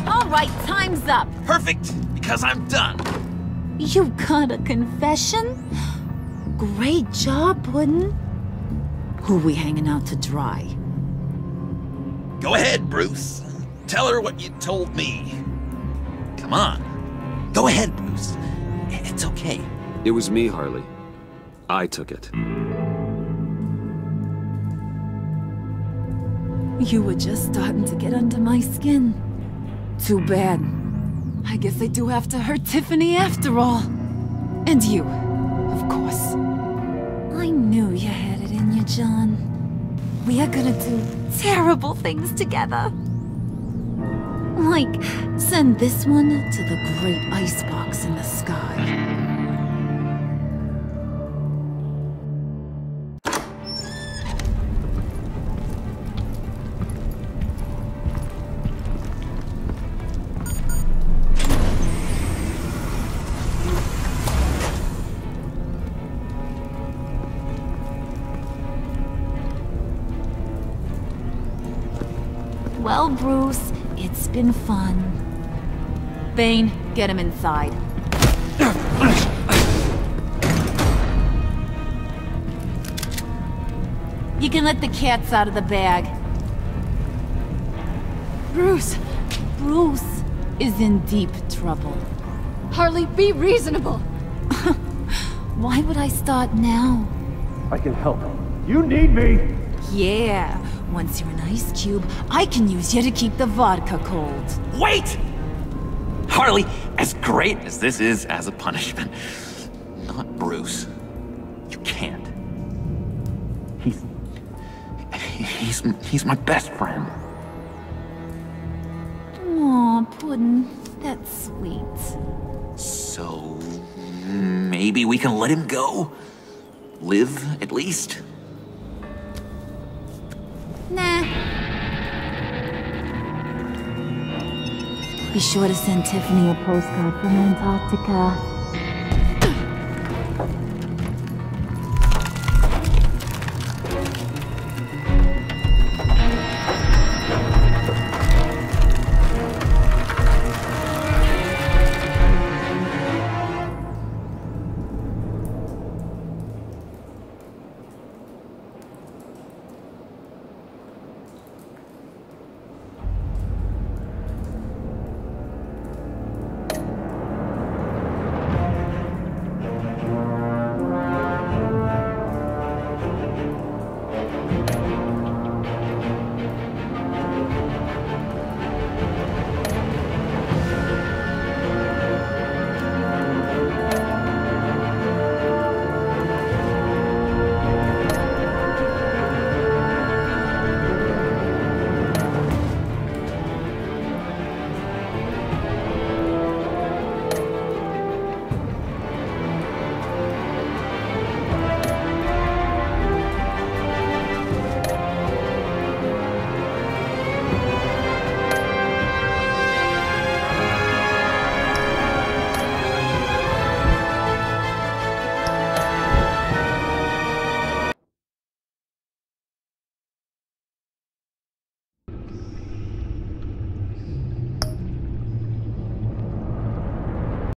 S3: All right, time's up.
S5: Perfect, because I'm done.
S3: You got a confession? Great job, Puddin'. Who we hanging out to dry?
S5: Go ahead, Bruce. Tell her what you told me. Come on. Go ahead, Bruce. It's okay.
S1: It was me, Harley. I took it.
S3: You were just starting to get under my skin. Too bad. I guess I do have to hurt Tiffany after all. And you, of course. I knew you had it in you, John. We are gonna do terrible things together. Like, send this one to the great icebox in the sky. Well, Bruce, it's been fun. Bane, get him inside. You can let the cats out of the bag.
S2: Bruce!
S3: Bruce is in deep trouble.
S2: Harley, be reasonable!
S3: Why would I start now?
S7: I can help. You need me!
S3: Yeah, once you're an ice cube, I can use you to keep the vodka cold.
S5: Wait! Harley, as great as this is as a punishment, not Bruce. You can't. He's my best friend.
S3: Aw, Puddin', that's sweet.
S5: So, maybe we can let him go? Live, at least?
S3: Nah. Be sure to send Tiffany a postcard from Antarctica.